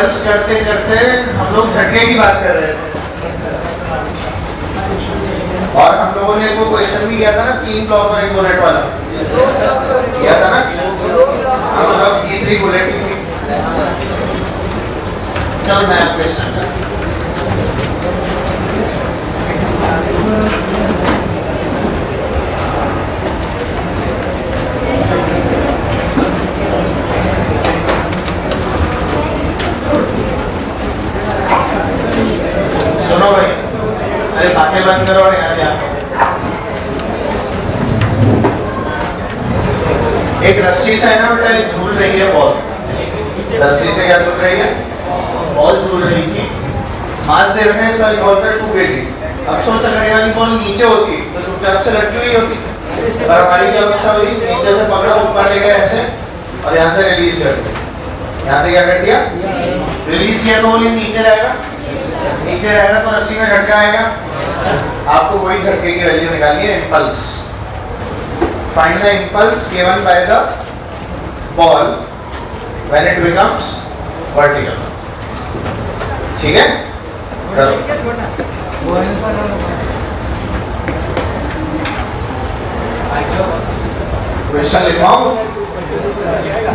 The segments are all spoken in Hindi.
इम्पल्स करते करते हम लोग झटके की बात कर रहे थे और हम लोगों ने वो क्वेश्चन भी किया था ना, 3 ब्लॉक और 1 बुलेट वाला किया था ना। हाँ मतलब तीसरी बुलेट ही थी। चलो नया क्वेश्चन सुनो भाई, अरे बातें बंद करो और यहाँ जाओ। एक रस्सी से है ना बेटा, झूल रही है बॉल। रस्सी से क्या झूल रही है? बॉल झूल रही थी। मास दे रहे हैं इस वाली बॉल का 2 kg। अब सोच अगर ये वाली बॉल नीचे होती तो चुपचाप से लटकी हुई होती, पर हमारी क्या इच्छा हुई, नीचे से पकड़ा, ऊपर ले गए ऐसे और यहाँ से रिलीज कर दिया। यहाँ से क्या कर दिया? रिलीज किया तो वो नीचे रहेगा, नीचे रहेगा तो रस्सी में झटका आएगा। आपको वही झटके की वैल्यू निकालनी है, impulse. Find the impulse given by the ball when it becomes vertical. ठीक है, चलो क्वेश्चन लिखवाओ।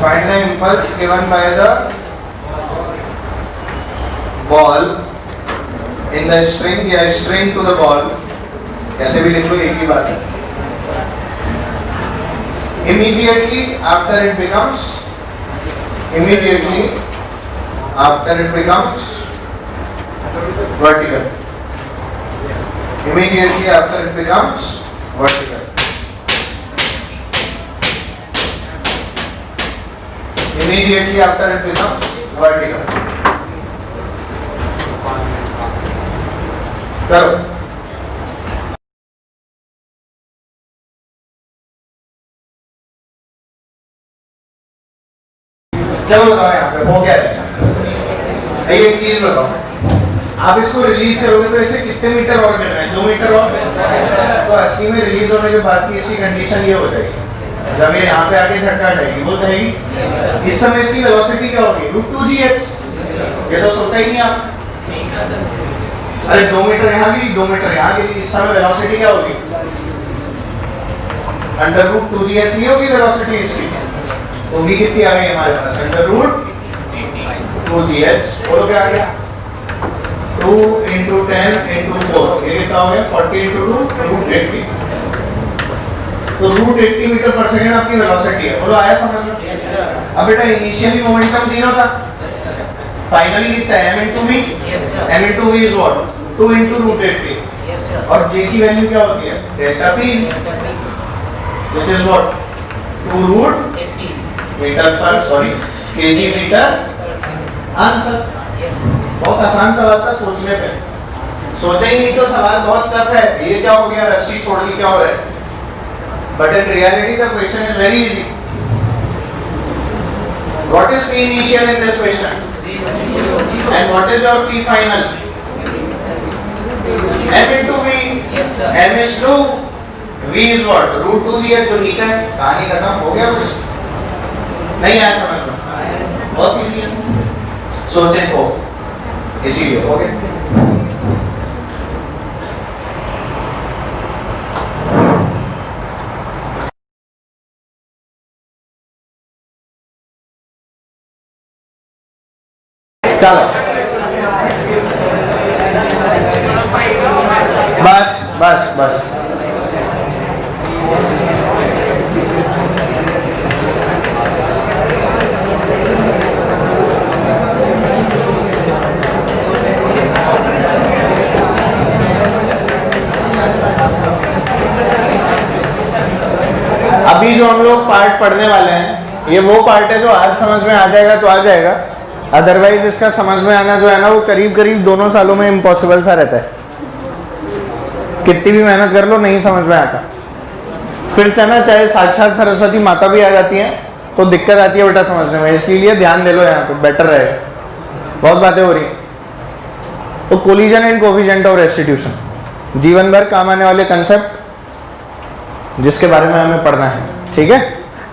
Find the impulse given by the ball in the string या स्ट्रिंग टू द बॉल, कैसे भी लिख लो एक ही बात है। Immediately after it becomes vertical. Immediately after it becomes vertical. Immediately after it becomes vertical. करो। चलो बताओ यहाँ पे हो क्या है। एक चीज बताओ, आप इसको रिलीज करोगे तो इसे कितने मीटर और करना है? 2 मीटर और। तो 80 में रिलीज होने के बाद की इसकी कंडीशन ये हो जाएगी, जब ये यहाँ पे आके झटका जाएगी वो कहेगी, इस समय इसकी वेलोसिटी क्या होगी? √2gh। ये तो सोचा ही नहीं आप। अरे 2 मीटर यहाँ गिरी, 2 मीटर यहाँ गिरी, इस समय वेलोसिटी क्या होगी? √2gh नहीं होगी वेलोसिटी इसकी, तो v कितनी आ गई हमारे पास? √2gh। बोलो क्या आ गया? 2 × 10 × 4, ये कितना हो गया? 40 × 2 √80। तो √80 मीटर पर सेकंड आपकी वेलोसिटी है। बोलो आया समझ में? अब बेटा इनिशियली मोमेंटम 0 था, फाइनली कितना है? m × v। m × v is what? 2 × √80। और j की वैल्यू क्या होती है? Delta p, which is what? 2 meter पर केजी मीटर। आंसर। बहुत आसान सवाल था सोचने पे, सोचा ही नहीं तो सवाल बहुत टफ है। ये क्या हो गया? रस्सी छोड़ दी, क्या हो रहा है? But in reality the question is very easy. What is p initial in this question and what is your p final? m × v। m is 2, v is what? √2gh। जो नीचे है, कहानी खत्म, हो गया कुछ नहीं आया समझ में? बहुत इजी है, सोचे तो इसीलिए हो गया। चलो बस बस बस। अभी जो हम लोग पार्ट पढ़ने वाले हैं, ये वो पार्ट है जो आज समझ में आ जाएगा तो आ जाएगा, अदरवाइज इसका समझ में आना जो है ना वो करीब करीब 2 सालों में इम्पॉसिबल सा रहता है। कितनी भी मेहनत कर लो नहीं समझ में आता। फिर चाहे साक्षात सरस्वती माता भी आ जाती हैं तो दिक्कत आती है बेटा समझने में, इसलिए ध्यान दे लो यहाँ पे, बेटर रहेगा। बहुत बातें हो रही हैं। तो collision and coefficient of restitution, जीवन भर काम आने वाले कंसेप्ट जिसके बारे में हमें पढ़ना है, ठीक है।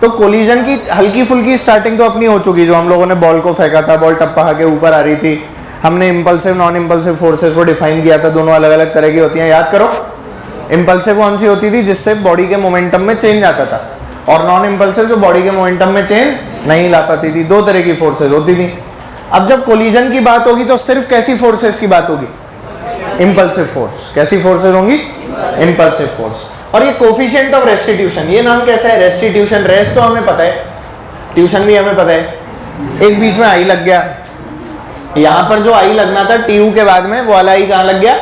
तो कोलिजन की हल्की फुल्की स्टार्टिंग तो अपनी हो चुकी, जो हम लोगों ने बॉल को फेंका था, बॉल टप्पा के ऊपर आ रही थी, हमने इंपल्सिव नॉन इंपल्सिव फोर्सेस को डिफाइन किया था, दोनों अलग अलग तरह की होती हैं, याद करो। इंपल्सिव कौन सी होती थी, जिससे बॉडी के मोमेंटम में चेंज आता था, और नॉन इंपल्सिव जो बॉडी के मोमेंटम में चेंज नहीं ला पाती थी। दो तरह की फोर्सेस होती थी। अब जब कोलिजन की बात होगी तो सिर्फ कैसी फोर्सेस की बात होगी, इंपल्सिव फोर्स। कैसी फोर्सेस होंगी, इंपल्सिव फोर्स। और ये कोफिशिएंट ऑफ रेस्टिट्यूशन, ये नाम कैसा है, रेस्टिट्यूशन। रेस्ट तो हमें पता है, ट्यूशन भी हमें पता है। एक बीच में आई लग गया, यहां पर जो आई लगना था टीयू के बाद में, वो वाला आई कहां लग गया,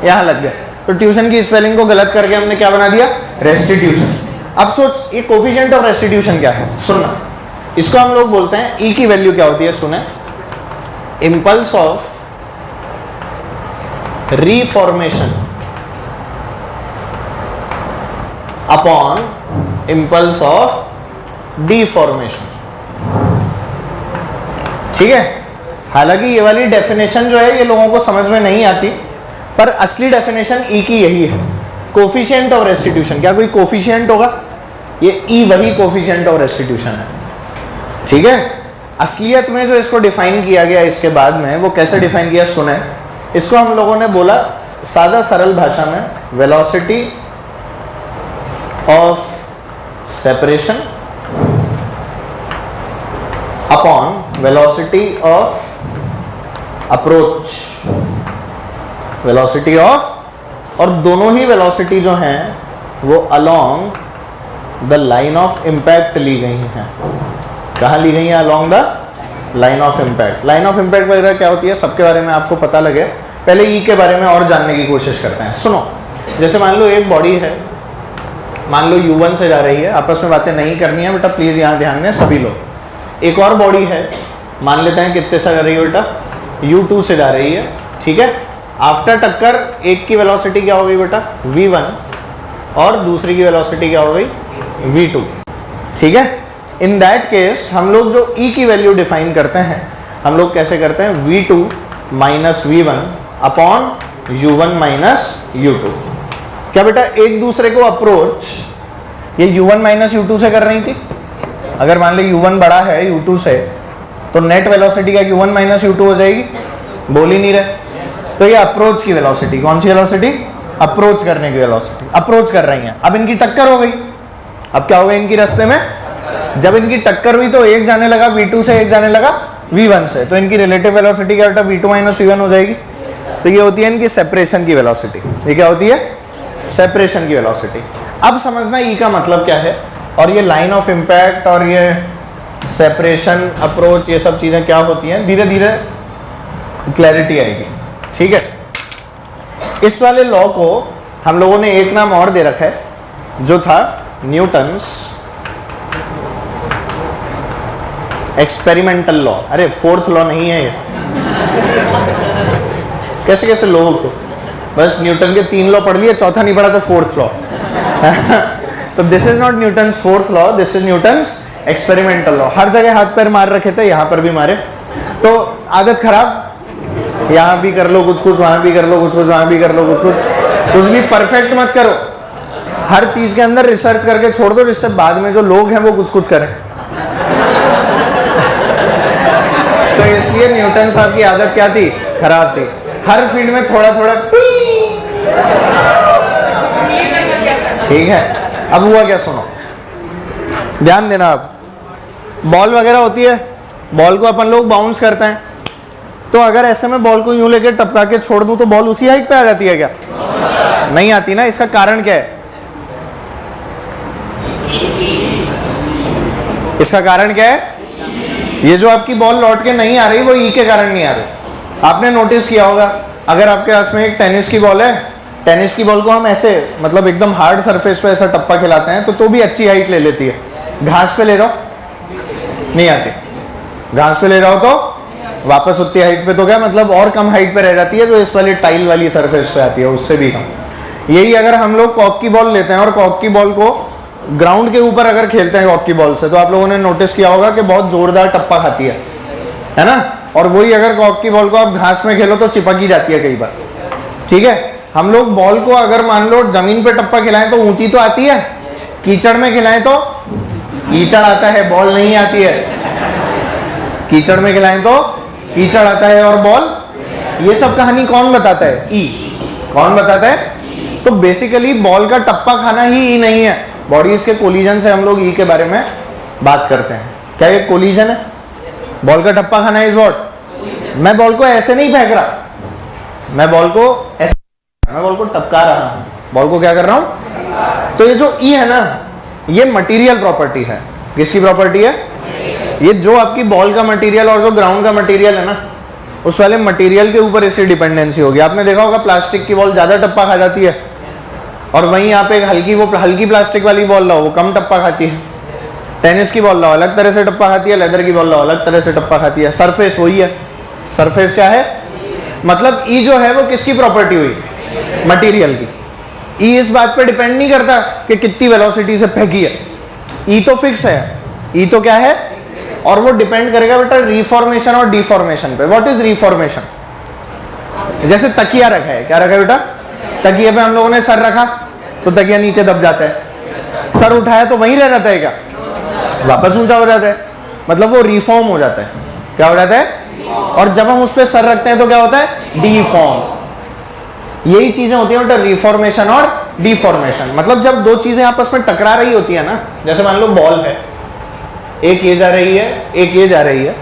यहां लग गया। तो ट्यूशन की स्पेलिंग को गलत करके हमने क्या बना दिया, रेस्टिट्यूशन। अब सोच, ये कोफिशिएंट ऑफ रेस्टिट्यूशन क्या है, सुनना। इसको हम लोग बोलते हैं, ई की वैल्यू क्या होती है, सुने, impulse of reformation upon impulse of deformation. ठीक है। हालांकि ये वाली डेफिनेशन जो है ये लोगों को समझ में नहीं आती, पर असली डेफिनेशन ई की यही है, कोफिशिएंट ऑफ रेस्टिट्यूशन। क्या कोई कोफिशिएंट होगा, ये ई वही कोफिशिएंट ऑफ रेस्टिट्यूशन है। ठीक है। असलियत में जो इसको डिफाइन किया गया इसके बाद में, वो कैसे डिफाइन किया सुने। इसको हम लोगों ने बोला सादा सरल भाषा में, velocity of separation upon velocity of approach. Velocity of, और दोनों ही वेलोसिटी जो हैं वो along the line of impact ली गई हैं। कहाँ ली गई हैं, along the line of impact. Line of impact वगैरह क्या होती है, सबके बारे में आपको पता लगे। पहले ई के बारे में और जानने की कोशिश करते हैं। सुनो, जैसे मान लो एक बॉडी है, मान लो U1 से जा रही है, आपस में बातें नहीं करनी है बेटा, प्लीज यहाँ ध्यान दें सभी लोग। एक और बॉडी है, मान लेते हैं कितने से जा रही है बेटा, U2 से जा रही है। ठीक है। आफ्टर टक्कर एक की वेलोसिटी क्या हो गई बेटा, V1, और दूसरी की वेलोसिटी क्या हो गई, V2। ठीक है। इन दैट केस हम लोग जो E की वैल्यू डिफाइन करते हैं, हम लोग कैसे करते हैं, V2 minus V1 upon U1 minus U2। क्या बेटा एक दूसरे को अप्रोच ये U1 माइनस U2 से कर रही थी। अगर मान ली U1 बड़ा है U2 से, तो नेट वेलोसिटी क्या U1 माइनस U2 हो जाएगी, बोल ही नहीं रहे। तो ये अप्रोच की वेलोसिटी, कौन सी वेलोसिटी, अप्रोच करने की वेलोसिटी, अप्रोच कर रही हैं। अब इनकी टक्कर हो गई, अब क्या हो गया इनकी रास्ते में, जब इनकी टक्कर हुई तो एक जाने लगा V2 से, एक जाने लगा V1 से, तो इनकी रिलेटिव वेलोसिटी क्या बेटा, V2 माइनस V1 हो जाएगी। तो ये होती है इनकी सेपरेशन की वेलोसिटी। ये क्या होती है, सेपरेशन की वेलोसिटी। अब समझना ई का मतलब क्या है, और ये लाइन ऑफ इम्पैक्ट और ये सेपरेशन, अप्रोच, ये सब चीजें क्या होती हैं, धीरे धीरे क्लैरिटी आएगी। ठीक है। इस वाले लॉ को हम लोगों ने एक नाम और दे रखा है, जो था न्यूटन्स एक्सपेरिमेंटल लॉ। अरे फोर्थ लॉ नहीं है ये, कैसे कैसे लोग को बस न्यूटन के 3 लॉ पढ़ लिए, चौथा नहीं पढ़ा तो फोर्थ लॉ। तो this is not Newton's fourth law, this is Newton's experimental law. हर जगह हाथ पैर मार रखे थे, यहां पर भी मारे, तो आदत खराब, यहां भी कर लो कुछ कुछ, वहां भी कर लो कुछ कुछ, वहां भी कर लो कुछ कुछ, कुछ भी परफेक्ट मत करो। हर चीज के अंदर रिसर्च करके छोड़ दो, जिससे बाद में जो लोग हैं वो कुछ कुछ करें। तो इसलिए न्यूटन साहब की आदत क्या थी, खराब थी, हर फील्ड में थोड़ा थोड़ा। ठीक है। अब हुआ क्या, सुनो ध्यान देना। अब बॉल वगैरह होती है, बॉल को अपन लोग बाउंस करते हैं, तो अगर ऐसे में बॉल को यूं लेके टपका के छोड़ दूं तो बॉल उसी हाइट पे आ जाती है क्या, नहीं आती ना। इसका कारण क्या है, इसका कारण क्या है, ये जो आपकी बॉल लौट के नहीं आ रही वो ई के कारण नहीं आ रही। आपने नोटिस किया होगा, अगर आपके पास में एक टेनिस की बॉल है, टेनिस की बॉल को हम ऐसे मतलब एकदम हार्ड सरफेस पे ऐसा टप्पा खिलाते हैं तो भी अच्छी हाइट ले लेती है। घास पे ले रहा हो नहीं आती, घास पे ले रहा हो तो वापस उतनी हाइट पे तो क्या मतलब और कम हाइट पे रह जाती है, जो इस वाली टाइल वाली सरफेस पे आती है उससे भी कम। यही अगर हम लोग कॉक की बॉल लेते हैं और कॉक की बॉल को ग्राउंड के ऊपर अगर खेलते हैं कॉक की बॉल से, तो आप लोगों ने नोटिस किया होगा कि बहुत जोरदार टप्पा खाती है ना। और वही अगर कॉक की बॉल को आप घास में खेलो तो चिपक ही जाती है कई बार। ठीक है। हम लोग बॉल को अगर मान लो जमीन पे टप्पा खिलाएं तो ऊंची तो आती है, कीचड़ में खिलाएं तो कीचड़ आता है, बॉल नहीं आती है। कीचड़ में खिलाएं तो कीचड़ आता है और बॉल, ये सब कहानी कौन बताता है? ई। कौन बताता है? तो बेसिकली बॉल का टप्पा खाना ही ई नहीं है, बॉडीज के कोलिजन से हम लोग ई के बारे में बात करते हैं। क्या ये कोलिजन है? बॉल का टप्पा खाना इज व्हाट? मैं बॉल को ऐसे नहीं फेंक रहा, मैं बॉल को ऐसे, मैं बॉल को टपका रहा हूं, बॉल को क्या कर रहा हूं? तो ये जो ई है ना, ये मटेरियल प्रॉपर्टी है। किसकी प्रॉपर्टी है? ये जो आपकी बॉल का मटेरियल और जो ग्राउंड का मटेरियल है ना, उस वाले मटेरियल के ऊपर इसकी डिपेंडेंसी होगी। आपने देखा होगा प्लास्टिक की बॉल ज्यादा टप्पा खा जाती है, और वहीं आप एक हल्की प्लास्टिक वाली बॉल लाओ, वो कम टप्पा खाती है। टेनिस की बॉल लाओ, अलग तरह से टप्पा खाती है, लेदर की बॉल लाओ, अलग तरह से टप्पा खाती है। सरफेस वही है। सरफेस क्या है? मतलब ई जो है वो किसकी प्रॉपर्टी हुई? मटेरियल की। ई इस बात पे डिपेंड नहीं करता कि कितनी वेलोसिटी से फेंकी है, ई तो फिक्स है। ई तो क्या है? और वो डिपेंड करेगा बेटा रिफॉर्मेशन और डिफॉर्मेशन पे। What is reformation? जैसे तकिया रखा है, क्या रखा है बेटा? तकिए पे हम लोगों ने सर रखा तो तकिया नीचे दब जाता है, सर उठाया तो वहीं रह जाता है, क्या वापस ऊंचा हो जाता है? मतलब वो रिफॉर्म हो जाता है। क्या हो जाता है? और जब हम उस पर सर रखते हैं तो क्या होता है? डिफॉर्म। यही चीजें होती है बेटा, रिफॉर्मेशन और डिफॉर्मेशन। मतलब जब दो चीजें आपस में टकरा रही होती है ना, जैसे मान लो बॉल है, एक ये जा रही है, एक ये जा रही है,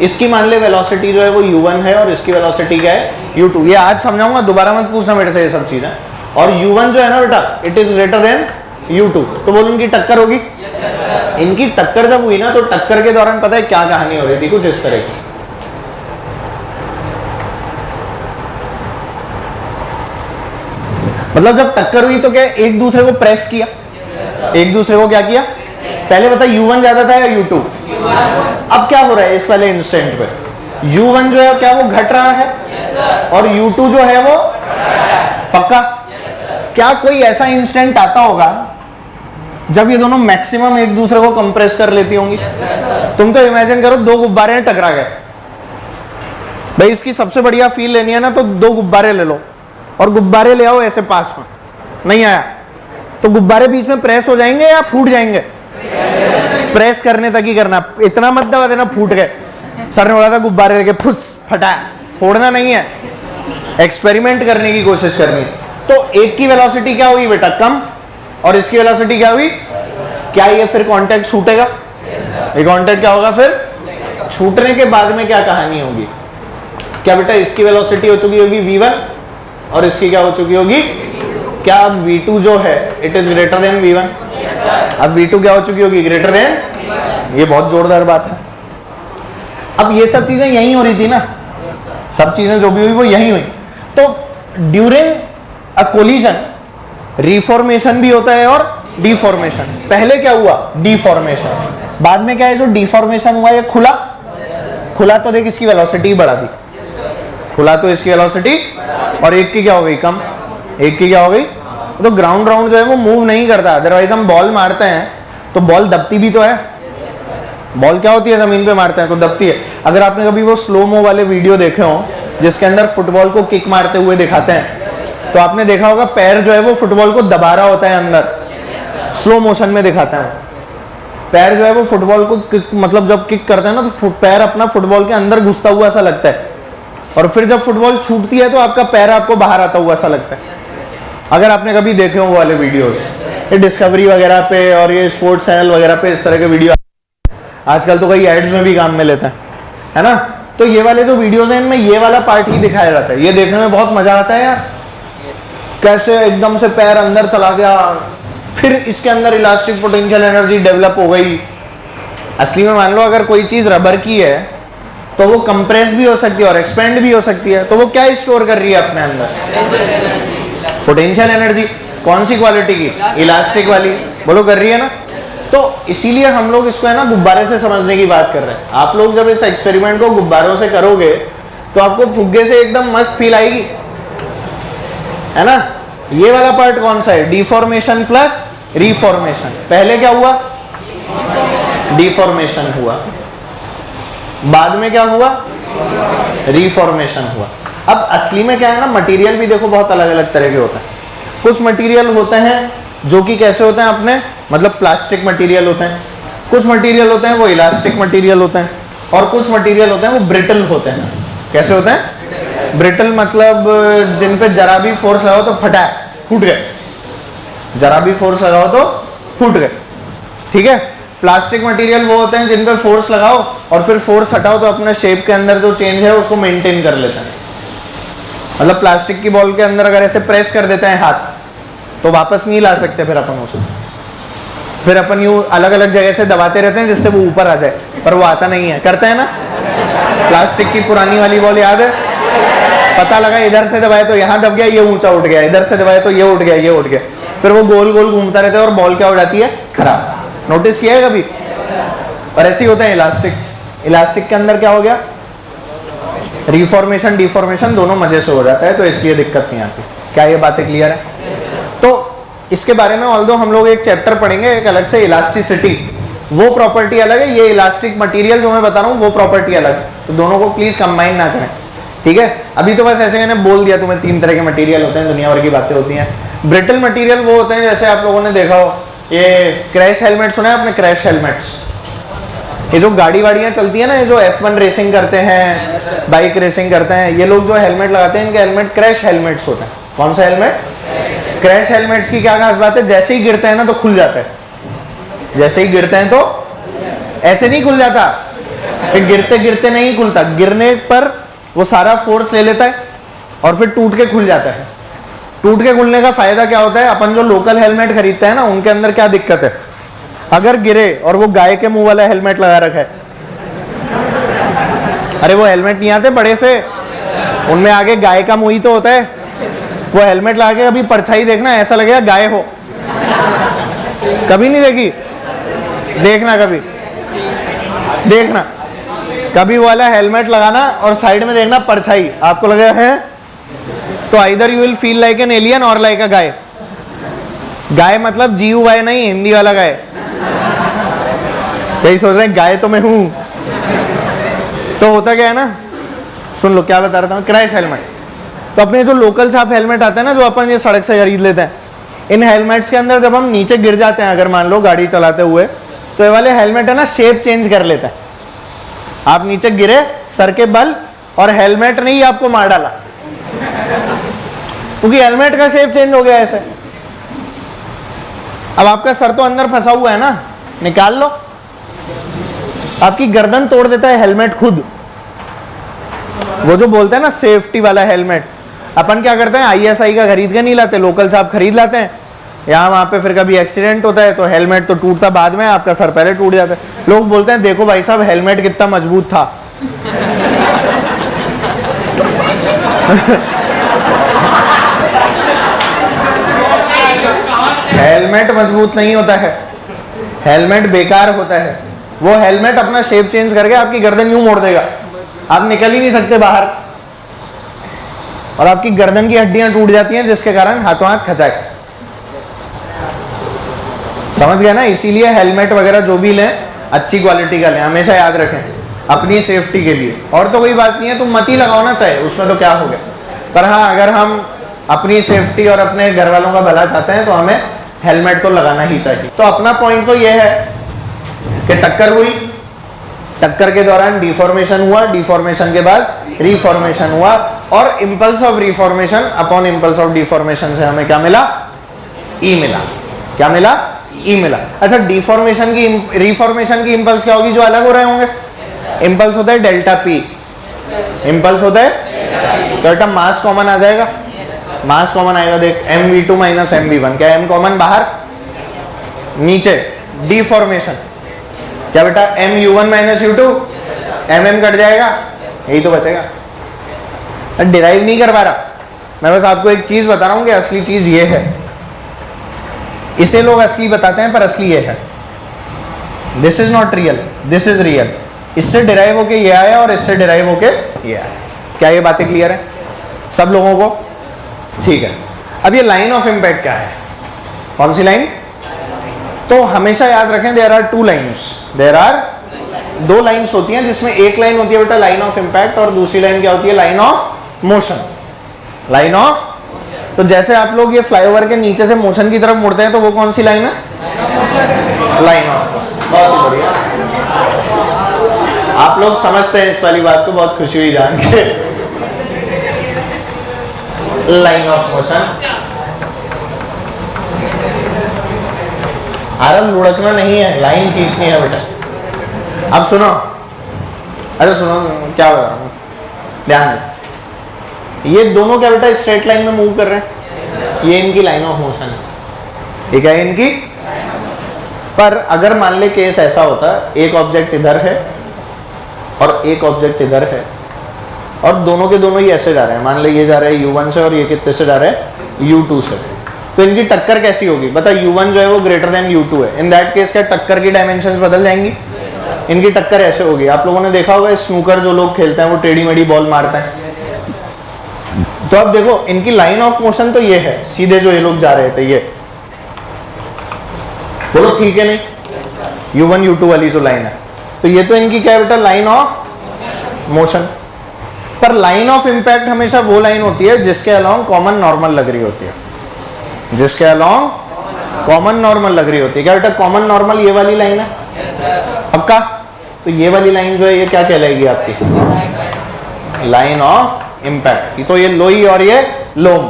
इसकी मान ले वेलोसिटी जो है वो u1 है और इसकी वेलोसिटी क्या है? u2। ये आज समझाऊंगा, दोबारा मत पूछना मेरे से ये सब चीजें। और u1 जो है ना बेटा, it is greater than u2, तो बोल इनकी टक्कर होगी। इनकी टक्कर जब हुई ना, तो टक्कर के दौरान पता है क्या कहानी हो रही थी? कुछ इस तरह की। मतलब जब टक्कर हुई तो क्या एक दूसरे को प्रेस किया, एक दूसरे को क्या किया? पहले बता u1 ज्यादा था या u2? अब क्या हो रहा है इस वाले इंस्टेंट पे? u1 जो है क्या वो घट रहा है, और u2 जो है वो पक्का। क्या कोई ऐसा इंस्टेंट आता होगा जब ये दोनों मैक्सिमम एक दूसरे को कंप्रेस कर लेती होंगी? तुम तो इमेजिन करो, दो गुब्बारे टकरा गए भाई, इसकी सबसे बढ़िया फील लेनी है ना, तो दो गुब्बारे ले लो और गुब्बारे ले आओ ऐसे पास में, नहीं आया तो गुब्बारे बीच में प्रेस हो जाएंगे या फूट जाएंगे? प्रेस करने तक ही करना, इतना मत दबा देना फूट गए। सर ने बोला था गुब्बारे लेके फुस फटा, फोड़ना नहीं है, एक्सपेरिमेंट करने की कोशिश करनी है। तो एक की वेलोसिटी क्या हुई बेटा? कम, और इसकी वेलोसिटी क्या हुई? क्या ये फिर कांटेक्ट छूटेगा? ये कांटेक्ट क्या होगा फिर? छूटने के बाद में क्या कहानी होगी? क्या बेटा इसकी वेलोसिटी हो चुकी होगी v1 और इसकी क्या हो चुकी होगी? क्या अब v2 जो है it is greater than v1? अब v2 क्या हो चुकी होगी? Greater than. ये बहुत जोरदार बात है। अब ये सब चीजें यही हो रही थी ना, सब चीजें जो भी हुई वो यही हुई। तो ड्यूरिंग अ कोलिजन रिफॉर्मेशन भी होता है और डिफॉर्मेशन। पहले क्या हुआ? डिफॉर्मेशन। बाद में क्या है जो डिफॉर्मेशन हुआ? ये खुला, खुला तो देख इसकी वेलोसिटी बढ़ा दी, खुला तो इसकी वेलोसिटी, और एक की क्या हो गई? कम। एक की क्या हो गई? तो ग्राउंड राउंड जो है वो मूव नहीं करता। अदरवाइज हम बॉल मारते हैं तो बॉल दबती भी तो है। बॉल क्या होती है? जमीन पे मारते हैं तो दबती है। अगर आपने कभी वो स्लो मो वाले वीडियो देखे हो जिसके अंदर फुटबॉल को किक मारते हुए दिखाते हैं, तो आपने देखा होगा पैर जो है वो फुटबॉल को दबा रहा होता है अंदर, स्लो मोशन में दिखाते हैं। पैर जो है वो फुटबॉल को किक, मतलब जब किक करते हैं ना तो पैर अपना फुटबॉल के अंदर घुसता हुआ ऐसा लगता है, और फिर जब फुटबॉल छूटती है तो आपका पैर आपको बाहर आता हुआ ऐसा लगता है। अगर आपने कभी देखे हो वो वाले वीडियोस, ये डिस्कवरी वगैरह पे और ये स्पोर्ट्स चैनल वगैरह पे इस तरह के वीडियो आजकल तो कई एड्स में भी काम में लेते हैं, है ना? तो ये वाले जो वीडियोस हैं इनमें ये वाला पार्ट ही दिखाया जाता है। ये देखने में बहुत मजा आता है यार, कैसे एकदम से पैर अंदर चला गया, फिर इसके अंदर इलास्टिक पोटेंशियल एनर्जी डेवलप हो गई। असली में मान लो अगर कोई चीज रबर की है तो वो कंप्रेस भी हो सकती है और एक्सपेंड भी हो सकती है, तो वो क्या स्टोर कर रही है अपने अंदर? Potential energy. कौन सी क्वालिटी की? इलास्टिक वाली। बोलो कर रही है ना? तो इसीलिए हम लोग इसको है ना गुब्बारे से समझने की बात कर रहे हैं। आप लोग जब इस एक्सपेरिमेंट को गुब्बारों से करोगे तो आपको फुग्गे से एकदम मस्त फील आएगी, है ना? ये वाला पार्ट कौन सा है? Deformation plus reformation. पहले क्या हुआ? डिफॉर्मेशन हुआ, बाद में क्या हुआ? रिफॉर्मेशन हुआ। अब असली में क्या है ना, मटेरियल भी देखो बहुत अलग अलग तरह के होते हैं। कुछ मटेरियल होते हैं जो कि कैसे होते हैं अपने, मतलब प्लास्टिक मटेरियल होते हैं, कुछ मटेरियल होते हैं वो इलास्टिक मटेरियल होते हैं, और कुछ मटेरियल होते हैं वो ब्रिटल होते हैं। कैसे होते हैं? ब्रिटल मतलब जिन पे जरा भी फोर्स लगाओ तो फटा, फूट गए, जरा भी फोर्स लगाओ तो फूट गए। ठीक है। प्लास्टिक मटेरियल वो होते हैं जिन पे फोर्स लगाओ और फिर फोर्स हटाओ तो अपने शेप के अंदर जो चेंज है उसको मेंटेन कर लेते हैं। मतलब प्लास्टिक की बॉल के अंदर अगर ऐसे प्रेस कर देते हैं हाथ तो वापस नहीं ला सकते फिर अपन उसे, फिर अपन यूं अलग अलग जगह से दबाते रहते हैं जिससे वो ऊपर आ जाए, पर वो आता नहीं है। करते हैं ना? प्लास्टिक की पुरानी वाली बॉल याद है? पता लगा इधर से दबाए तो यहाँ दब गया, ये ऊंचा उठ गया, इधर से दबाए तो ये उठ गया, ये उठ गया, फिर वो गोल गोल घूमता रहता है और बॉल क्या हो जाती है? खराब। नोटिस किया है कभी? और ऐसे ही होता है इलास्टिक। इलास्टिक के अंदर क्या हो गया? रिफॉर्मेशन डिफॉर्मेशन दोनों मजे से हो जाता है, तो इसलिए दिक्कत नहीं आती। क्या ये बातें क्लियर है? तो इसके बारे में ऑल्दो हम लोग एक चैप्टर पढ़ेंगे एक अलग से, इलास्टिसिटी, वो प्रॉपर्टी अलग है, ये इलास्टिक मटेरियल जो मैं बता रहा हूँ वो प्रॉपर्टी अलग है, तो दोनों को प्लीज कंबाइन ना करें। ठीक है। अभी तो बस ऐसे मैंने बोल दिया तुम्हें 3 तरह के मटेरियल होते हैं, दुनिया भर की बातें होती हैं। ब्रिटल मटेरियल वो होते हैं जैसे आप लोगों ने देखा हो, ये क्रैश हेलमेट सुना है आपने? क्रैश हेलमेट्स, ये जो गाड़ी वाड़ियाँ चलती है ना, ये जो F1 रेसिंग करते हैं, बाइक रेसिंग करते हैं, ये लोग जो हेलमेट लगाते हैं इनके हेलमेट क्रैश हेलमेट्स होते हैं। कौन सा हेलमेट? क्रैश हेलमेट्स की क्या खास बात है? जैसे ही गिरते हैं ना तो खुल जाता है, जैसे ही गिरते हैं तो ऐसे नहीं खुल जाता, फिर गिरते गिरते नहीं खुलता, गिरने पर वो सारा फोर्स ले लेता है और फिर टूट के खुल जाता है। टूट के खुलने का फायदा क्या होता है? अपन जो लोकल हेलमेट खरीदते हैं ना उनके अंदर क्या दिक्कत है? अगर गिरे और वो गाय के मुंह वाला हेलमेट लगा रखा है, अरे वो हेलमेट नहीं आते बड़े से, उनमें आगे गाय का मुंह ही तो होता है, वो हेलमेट लगा के कभी परछाई देखना, ऐसा लगेगा गाय हो। कभी नहीं देखी? देखना, कभी देखना, कभी वो वाला हेलमेट लगाना और साइड में देखना परछाई, आपको लगेगा है तो either you will feel like an alien और लाइक अ गाय। गाय मतलब GUY नहीं, हिंदी वाला गाय। यही सोच रहे हैं गाय तो मैं हूं। तो होता क्या है ना, सुन लो क्या बता रहा था मैं, क्रैश हेलमेट। तो अपने जो लोकल छाप हेलमेट आते हैं ना, जो अपन ये सड़क से खरीद लेते हैं, इन हेलमेट्स के अंदर जब हम नीचे गिर जाते हैं, अगर मान लो गाड़ी चलाते हुए, तो ये वाले हेलमेट है ना शेप चेंज कर लेता है। आप नीचे गिरे सर के बल और हेलमेट ने ही आपको मार डाला, क्योंकि हेलमेट का शेप चेंज हो गया ऐसे। अब आपका सर तो अंदर फंसा हुआ है ना, निकाल लो, आपकी गर्दन तोड़ देता है हेलमेट खुद। वो जो बोलते हैं ना सेफ्टी वाला हेलमेट, अपन क्या करते हैं ISI का खरीद के नहीं लाते, लोकल छाप खरीद लाते हैं, यहाँ वहाँ पे फिर कभी एक्सीडेंट होता है तो हेलमेट तो टूटता बाद में, आपका सर पहले टूट जाता है। लोग बोलते हैं देखो भाई साहब हेलमेट कितना मजबूत था। हेलमेट मजबूत नहीं होता है, हेलमेट बेकार होता है। वो हेलमेट अपना शेप चेंज करके आपकी गर्दन यूं मोड़ देगा, आप निकल ही नहीं सकते बाहर, और आपकी गर्दन की हड्डियां टूट जाती हैं, जिसके कारण हाथों हाथ खचाए। समझ गए ना? इसीलिए हेलमेट वगैरह जो भी लें अच्छी क्वालिटी का लें, हमेशा याद रखें अपनी सेफ्टी के लिए। और तो कोई बात नहीं है, तुम मत ही लगाओ ना चाहे, उसमें तो क्या हो गया। पर हाँ, अगर हम अपनी सेफ्टी और अपने घर वालों का भला चाहते हैं तो हमें हेलमेट तो लगाना ही चाहिए। तो अपना पॉइंट तो यह है कि टक्कर हुई, टक्कर के दौरान डिफॉर्मेशन हुआ, डिफॉर्मेशन के बाद रिफॉर्मेशन हुआ, और impulse of reformation upon impulse of deformation से हमें क्या मिला? ई मिला। क्या मिला? ई मिला। अच्छा, डिफॉर्मेशन की रिफॉर्मेशन की इंपल्स क्या होगी जो अलग हो रहे होंगे? इंपल्स होता है डेल्टा P, इंपल्स होता है तो बेटा मास कॉमन आ जाएगा, मास कॉमन आएगा, देख mv2 माइनस mv1, क्या m कॉमन बाहर, नीचे डिफॉर्मेशन क्या बेटा mu1 minus u2, mm cut जाएगा, यही तो बचेगा। डिराइव नहीं कर पा रहा मैं, बस आपको एक चीज बता रहा हूं कि असली चीज ये है। इसे लोग असली बताते हैं पर असली ये है। This is not real, this is real. इससे डिराइव होके ये आया और इससे डिराइव होके ये आया। क्या ये बातें क्लियर है सब लोगों को? ठीक है। अब ये लाइन ऑफ इम्पैक्ट क्या है? कौन सी लाइन? तो हमेशा याद रखें there are two lines, there are दो लाइन्स होती हैं, जिसमें एक लाइन होती है बेटा लाइन ऑफ इम्पैक्ट और दूसरी लाइन क्या होती है? Line of motion. Line of, तो जैसे आप लोग ये फ्लाईओवर के नीचे से मोशन की तरफ मुड़ते हैं तो वो कौन सी लाइन है? Line of motion. बहुत ही बढ़िया। आप लोग समझते हैं इस वाली बात को, बहुत खुशी हुई जान के। लाइन ऑफ मोशन, आरम लुढ़कना नहीं है, लाइन खींचनी है बेटा। अब सुनो, अरे सुनो क्या बता रहा हूँ, ध्यान दे। ये दोनों क्या बेटा स्ट्रेट लाइन में मूव कर रहे हैं, ये इनकी लाइन ऑफ मोशन है, ये क्या है इनकी। पर अगर मान ले केस ऐसा होता, एक ऑब्जेक्ट इधर है और एक ऑब्जेक्ट इधर है और दोनों के दोनों ही ऐसे जा रहे हैं, मान ले ये जा रहे हैं u1 से और ये कितने से जा रहे हैं u2 से, तो इनकी टक्कर कैसी होगी बता। u1 जो है वो ग्रेटर देन u2 है, इन दैट केस क्या टक्कर की डायमेंशंस बदल जाएंगी। इनकी टक्कर ऐसे होगी। आप लोगों ने देखा होगा स्नूकर जो लोग खेलते हैं वो टेढ़ी मेढ़ी बॉल मारते हैं। तो अब देखो इनकी लाइन ऑफ मोशन तो ये है, सीधे जो ये लोग जा रहे थे, ये बोलो ठीक है नहीं, u1 u2 वाली जो लाइन है, तो ये तो इनकी क्या बेटा लाइन ऑफ मोशन। पर लाइन ऑफ इंपैक्ट हमेशा वो लाइन होती है जिसके अलोंग कॉमन नॉर्मल लग रही होती है, जिसके अलोंग कॉमन नॉर्मल लग रही होती है। क्या बेटा कॉमन नॉर्मल ये वाली लाइन है पक्का। तो ये वाली लाइन जो है ये क्या कहलाएगी आपकी लाइन ऑफ इंपैक्ट। तो ये लोई और ये लोम,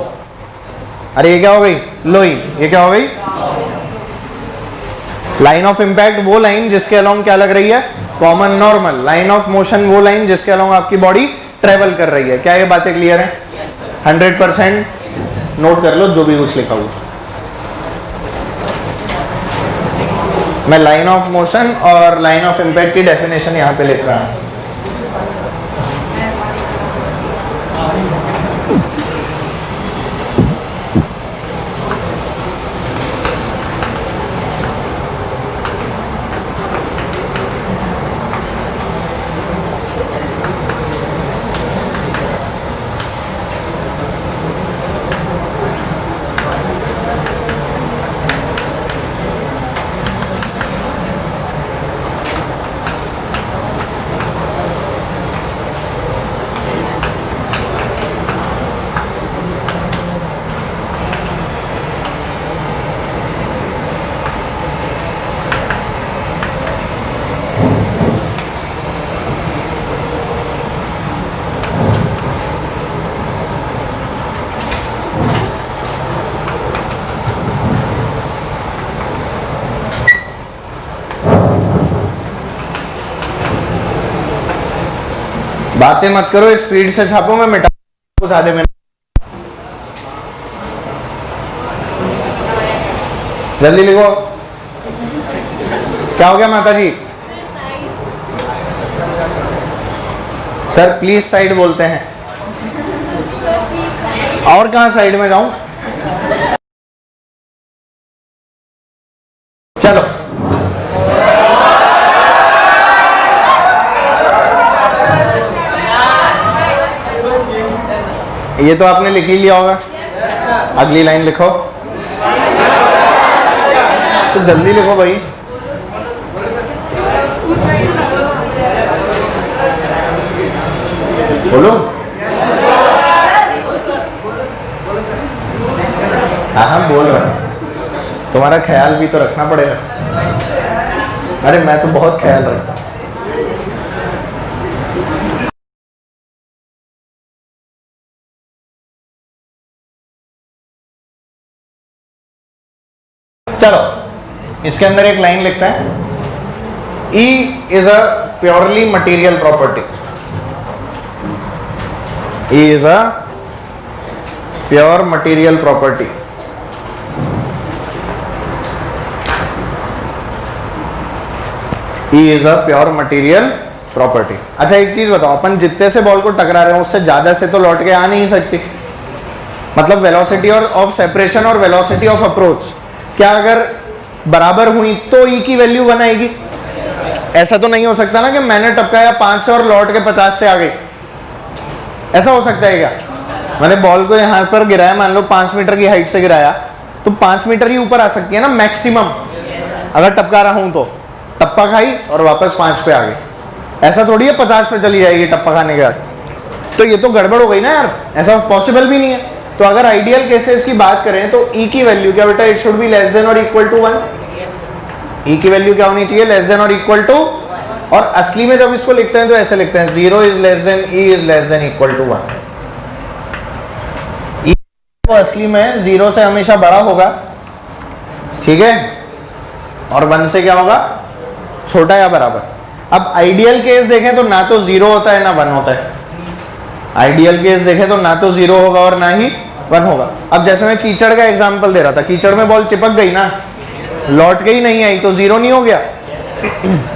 अरे ये क्या हो गई लोई, ये क्या हो गई लाइन ऑफ इंपैक्ट। वो लाइन जिसके अलोंग क्या लग रही है common normal. Line of motion वो लाइन जिसके अलोंग आपकी बॉडी ट्रेवल कर रही है। क्या ये बातें क्लियर है? 100% नोट कर लो जो भी कुछ लिखा हुआ। मैं लाइन ऑफ मोशन और लाइन ऑफ इंपैक्ट की डेफिनेशन यहां पे लिख रहा हूं। बातें मत करो, स्पीड से छापो, मैं मिटा कुछ आधे मिनट। जल्दी लिखो। क्या हो गया माता जी? सर प्लीज साइड बोलते हैं। और कहां साइड में जाऊं? चलो ये तो आपने लिख ही लिया होगा। अगली लाइन लिखो, तो जल्दी लिखो भाई। बोलो। हाँ बोल रहा हूं, तुम्हारा ख्याल भी तो रखना पड़ेगा। अरे मैं तो बहुत ख्याल रखता हूं। चलो इसके अंदर एक लाइन लिखते हैं, E is a purely material property. E is a pure material property. E is a pure material property. अच्छा एक चीज बताओ, अपन जितने से बॉल को टकरा रहे हैं उससे ज्यादा से तो लौट के आ नहीं सकती। मतलब वेलोसिटी और ऑफ सेपरेशन और वेलोसिटी ऑफ अप्रोच क्या अगर बराबर हुई तो ई की वैल्यू 1 आएगी? ऐसा तो नहीं हो सकता ना कि मैंने टपकाया 5 से और लौट के 50 से आ गई। ऐसा हो सकता है क्या? मैंने बॉल को यहाँ पर गिराया, मान लो 5 मीटर की हाइट से गिराया, तो 5 मीटर ही ऊपर आ सकती है ना मैक्सिमम। अगर टपका रहा हूं तो टप्पा खाई और वापस 5 पे आ गई। ऐसा थोड़ी है 50 पे चली जाएगी टप्पा खाने के बाद। तो ये तो गड़बड़ हो गई ना यार, ऐसा पॉसिबल भी नहीं है। तो अगर आइडियल केसेस की बात करें तो ई की वैल्यू क्या बेटा, it should be less than और इक्वल टू 1। ई की वैल्यू क्या होनी चाहिए, लेस देन और इक्वल टू, और असली में जब इसको लिखते हैं तो ऐसे लिखते हैं 0 is less than e is less than equal to 1। E वो असली में 0 से हमेशा बड़ा होगा, ठीक है, और 1 से क्या होगा, छोटा या बराबर। अब आइडियल केस देखें तो ना तो 0 होता है ना 1 होता है। आइडियल केस देखें तो ना तो 0 होगा और ना ही 1 होगा। अब जैसे मैं कीचड़ का एग्जांपल दे रहा था, कीचड़ में बॉल चिपक गई ना, लौट के ही नहीं आई तो 0 नहीं हो गया,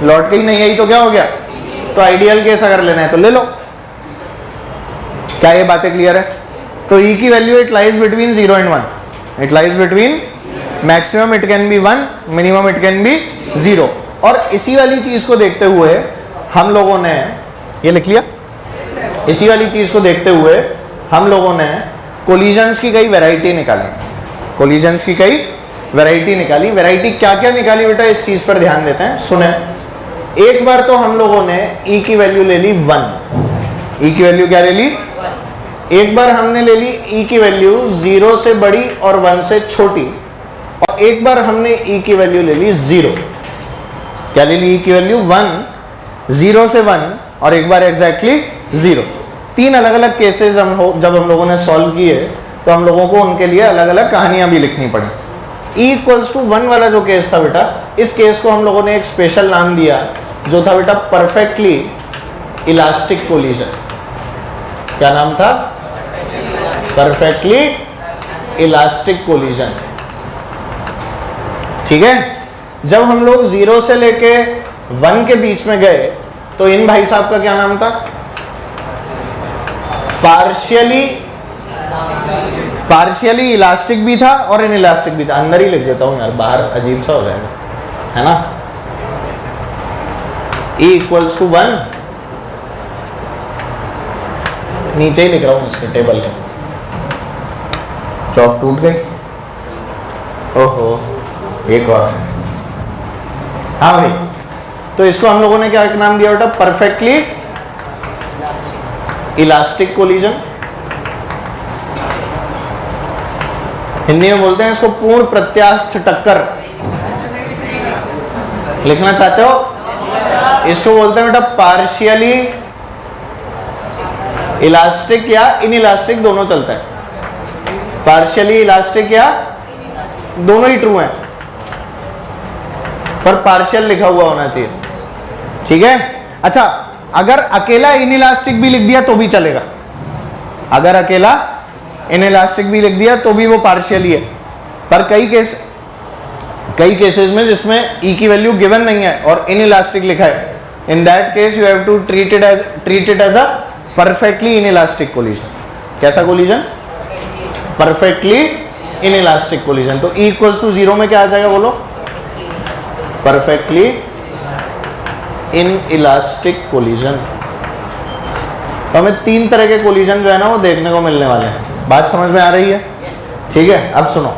लौट के ही नहीं आई तो क्या हो गया। तो आइडियल केस अगर लेना है तो ले लो। क्या ये बातें क्लियर है? तो ई की value it lies between 0 and 1, it lies between maximum it can be 1, minimum it can be 0। और इसी वाली चीज को देखते हुए हम लोगों ने ये लिख लिया, इसी वाली चीज को देखते हुए हम लोगों ने कोलिजन्स की कई वैरायटी निकाली, कोलिजन्स की कई वैरायटी निकाली। वैरायटी क्या क्या निकाली बेटा, इस चीज पर ध्यान देते हैं, सुने। एक बार तो हम लोगों ने ई की वैल्यू ले ली 1, ई की वैल्यू क्या ले ली, एक बार हमने ले ली ई की वैल्यू 0 से बड़ी और 1 से छोटी, और एक बार हमने ई की वैल्यू ले ली 0। क्या ले ली, ई की वैल्यू 1, 0 से 1, और एक बार एग्जैक्टली 0। तीन अलग अलग केसेस जब हम लोगों ने सॉल्व किए तो हम लोगों को उनके लिए अलग अलग कहानियां भी लिखनी पड़ी। ई इक्वल्स टू 1 वाला जो केस था बेटा, इस केस को हम लोगों ने एक स्पेशल नाम दिया जो था बेटा परफेक्टली इलास्टिक कोलिजन। क्या नाम था, परफेक्टली इलास्टिक कोलिजन, ठीक है। जब हम लोग 0 से लेके 1 के बीच में गए तो इन भाई साहब का क्या नाम था, पार्शियली इलास्टिक भी था और इन इलास्टिक भी था। अंदर ही लिख देता हूं यार, बाहर अजीब सा हो जाएगा, है ना। E इक्वल्स टू 1, नीचे ही लिख रहा हूं इसके टेबल के, चौक टूट गई, ओहो एक और। हाँ भाई, तो इसको हम लोगों ने क्या नाम दिया बेटा, परफेक्टली इलास्टिक कोलिजन। हिंदी में बोलते हैं इसको पूर्ण प्रत्यास्थ टक्कर। लिखना चाहते हो, इसको बोलते हैं बेटा पार्शियली इलास्टिक या इन इलास्टिक, दोनों चलता है। पार्शियली इलास्टिक या दोनों ही ट्रू हैं, पर पार्शियल लिखा हुआ होना चाहिए, ठीक है। अच्छा, अगर अकेला इनइलास्टिक भी लिख दिया तो भी चलेगा, अगर अकेला इनइलास्टिक भी लिख दिया तो भी वो पार्शियल ही है। पर कई केसेस में जिसमें ई की वैल्यू गिवन नहीं है और इनइलास्टिक लिखा है, in that case you have to treat it as a perfectly inelastic collision. कैसा कोलिजन, परफेक्टली इनइलास्टिक कोलिजन। तो ई इक्वल्स टू 0 में क्या आ जाएगा बोलो, परफेक्टली इन इलास्टिक कोलिजन। तो हमें 3 तरह के कोलिजन जो है ना वो देखने को मिलने वाले हैं। बात समझ में आ रही है, ठीक है। अब सुनो,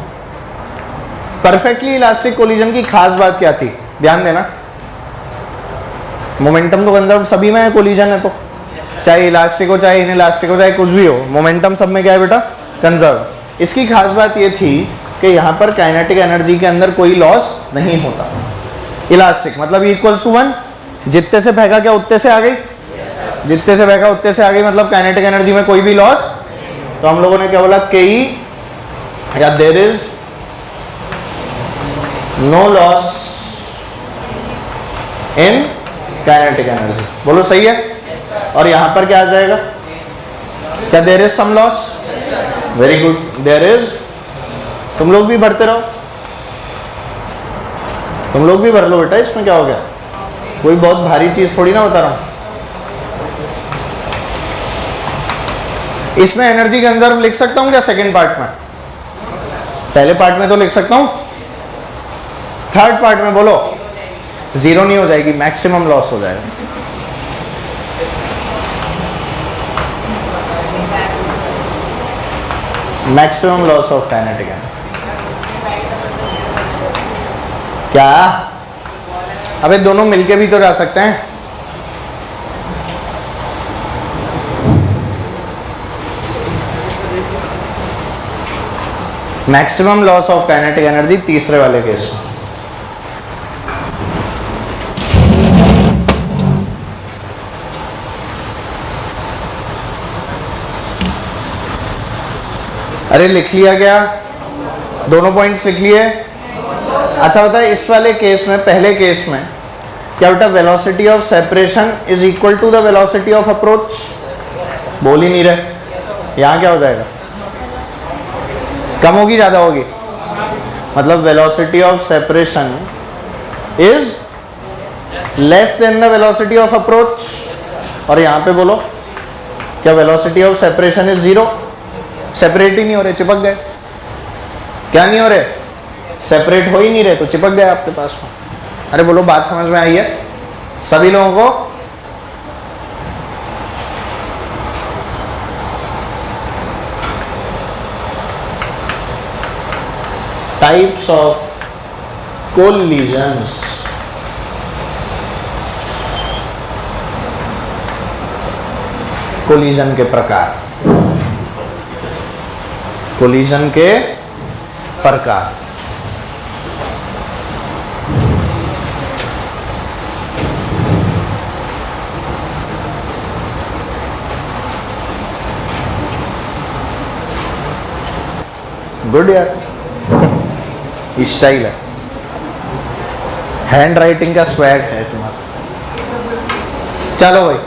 परफेक्टली इलास्टिक कोलिजन की खास बात क्या थी, ध्यान देना। मोमेंटम तो कंजर्व सभी में है, कोलिजन है तो, चाहे इलास्टिक हो चाहे इन इलास्टिक हो चाहे कुछ भी हो, मोमेंटम सब में क्या है बेटा, कंजर्व। इसकी खास बात ये थी कि यहाँ पर काइनेटिक एनर्जी के अंदर कोई लॉस नहीं होता। इलास्टिक मतलब इक्वल्स टू 1, जितने से फेंका क्या उतने से आ गई, जितने से फेंका उतने से आ गई, मतलब काइनेटिक एनर्जी में कोई भी लॉस। तो हम लोगों ने क्या बोला, के या there is no loss in kinetic energy. बोलो सही है। और यहां पर क्या आ जाएगा, क्या there is some loss, very good, there is. तुम लोग भी भरते रहो, तुम लोग भी भर लो बेटा, इसमें क्या हो गया, कोई बहुत भारी चीज थोड़ी ना बता रहा हूं। इसमें एनर्जी कंजर्व लिख सकता हूं क्या सेकंड पार्ट में, पहले पार्ट में तो लिख सकता हूं, थर्ड पार्ट में बोलो 0 नहीं हो जाएगी, मैक्सिमम लॉस हो जाएगा। Maximum loss of kinetic energy. क्या, अबे दोनों मिलके भी तो जा सकते हैं। Maximum loss of kinetic energy तीसरे वाले केस में। अरे लिख लिया क्या, दोनों पॉइंट्स लिख लिए। अच्छा बता, इस वाले केस में, पहले केस में क्या बेटा, velocity of separation is equal to the velocity of approach? बोल ही नहीं रहे। यहाँ क्या हो जाएगा, कम होगी ज्यादा होगी? मतलब velocity of separation is less than the velocity of approach. और यहाँ पे बोलो क्या velocity of separation is zero? Separate ही नहीं हो रहे, चिपक गए। क्या नहीं हो रहे? सेपरेट हो ही नहीं रहे, तो चिपक गए आपके पास में। अरे बोलो, बात समझ में आई है सभी लोगों को? Types of collisions. कोलिजन के प्रकार, कोलिजन के प्रकार। गुड यार, स्टाइल है, हैंड राइटिंग का स्वैग है तुम्हारा। चलो भाई,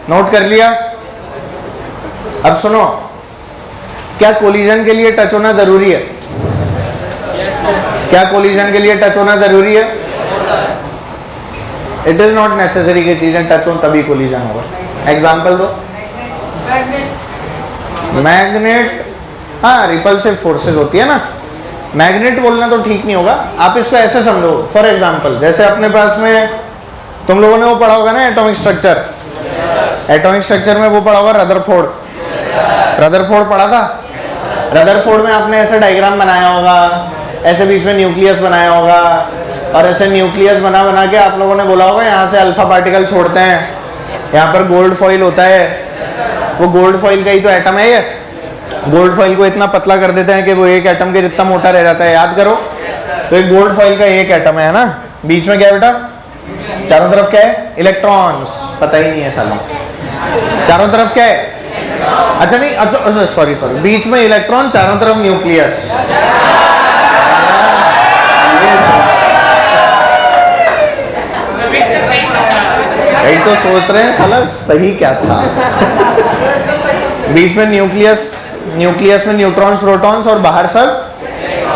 नोट कर लिया। अब सुनो, क्या कोलिजन के लिए टच होना जरूरी है? क्या कोलिजन के लिए टच होना जरूरी है? इट इज नॉट नेसेसरी कि चीजें टच हो तभी कोलिजन होगा। एग्जाम्पल दो। मैग्नेट, हाँ रिपल्सिव फोर्सेस होती है ना। मैग्नेट बोलना तो ठीक नहीं होगा, आप इसको ऐसे समझो। फॉर एग्जाम्पल, जैसे अपने पास में तुम लोगों ने वो पढ़ा होगा ना एटॉमिक स्ट्रक्चर। एटॉमिक स्ट्रक्चर में वो पढ़ा होगा रदरफोर्ड। रदरफोर्ड पढ़ा था। रदरफोर्ड में आपने ऐसे डायग्राम बनाया होगा, ऐसे बीच में न्यूक्लियस बनाया होगा, और ऐसे न्यूक्लियस बना बना के आप लोगों ने बोला होगा यहाँ से अल्फा पार्टिकल छोड़ते हैं, यहाँ पर गोल्ड फॉइल होता है। वो गोल्ड फॉइल का ही तो एटम है ये। गोल्ड फॉइल को इतना पतला कर देते हैं कि वो एक एटम के जितना मोटा रह जाता है, याद करो। तो एक गोल्ड फॉइल का एक एटम है ना, बीच में क्या है बेटा? चारों तरफ क्या है? इलेक्ट्रॉन्स। पता ही नहीं है साला, चारों तरफ क्या है? अच्छा नहीं, अच्छा सॉरी, बीच में इलेक्ट्रॉन, चारों तरफ न्यूक्लियस। यही तो सोच रहे हैं साला सही क्या था। बीच में न्यूक्लियस, न्यूक्लियस में न्यूट्रॉन्स, प्रोटॉन्स, और बाहर सब।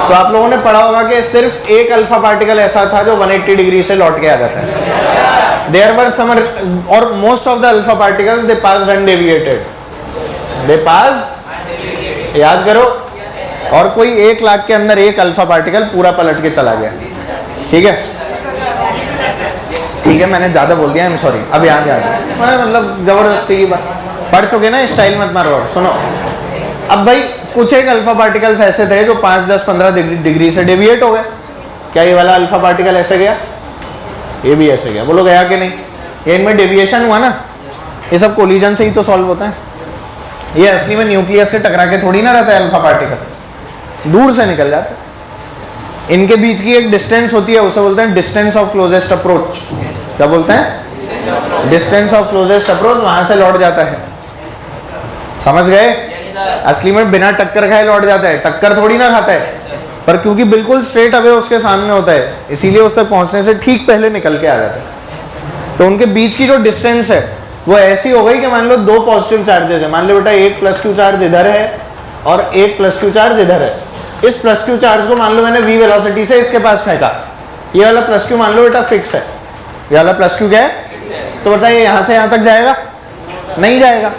तो आप लोगों ने पढ़ा होगा कि सिर्फ एक अल्फा पार्टिकल ऐसा था जो 180 डिग्री से लौट के आ जाता है। देयर वर सम, और most of the alpha particles they passed undeviated. They passed, याद करो। और कोई 1 लाख के अंदर एक अल्फा पार्टिकल पूरा पलट के चला गया। ठीक है, ठीक है, मैंने ज्यादा बोल दिया, आई एम सॉरी। अब याद आ गया, मतलब जबरदस्ती की बात पढ़ चुके ना, स्टाइल मत मारो। सुनो, अब भाई कुछ एक अल्फा पार्टिकल्स ऐसे थे जो 5, 10, 15 डिग्री से डेविएट हो गए। क्या ये वाला अल्फा पार्टिकल ऐसे गया? ये भी ऐसे गया। बोलो गया कि नहीं? ये इनमें डेविएशन हुआ ना। ये सब कोलिजन से ही तो सॉल्व होता है। ये असली में न्यूक्लियस से टकरा के थोड़ी ना रहता है अल्फा पार्टिकल, दूर से निकल जाता है। इनके बीच की एक डिस्टेंस होती है, उसे बोलते हैं डिस्टेंस ऑफ क्लोजेस्ट अप्रोच। क्या बोलते हैं? Distance of closest approach. वहां से लौट जाता है, समझ गए? असली में बिना टक्कर खाए लौट जाता है, टक्कर थोड़ी ना खाता है, पर क्योंकि बिल्कुल स्ट्रेट अवे उसके सामने होता है, इसीलिए उस तक पहुंचने से ठीक पहले निकल के आ जाता है। तो उनके बीच की जो डिस्टेंस है वो ऐसी हो गई कि मान लो 2 पॉजिटिव चार्जेस है। मान लो बेटा एक प्लस क्यू चार्ज इधर है और एक प्लस क्यू चार्ज इधर है। इस प्लस क्यू चार्ज को मान लो मैंने v वेलोसिटी से इसके पास फेंका। ये वाला प्लस क्यू मान लो बेटा फिक्स है। ये वाला प्लस क्यू क्या है? तो बेटा ये यहाँ से यहाँ तक जाएगा? नहीं जाएगा।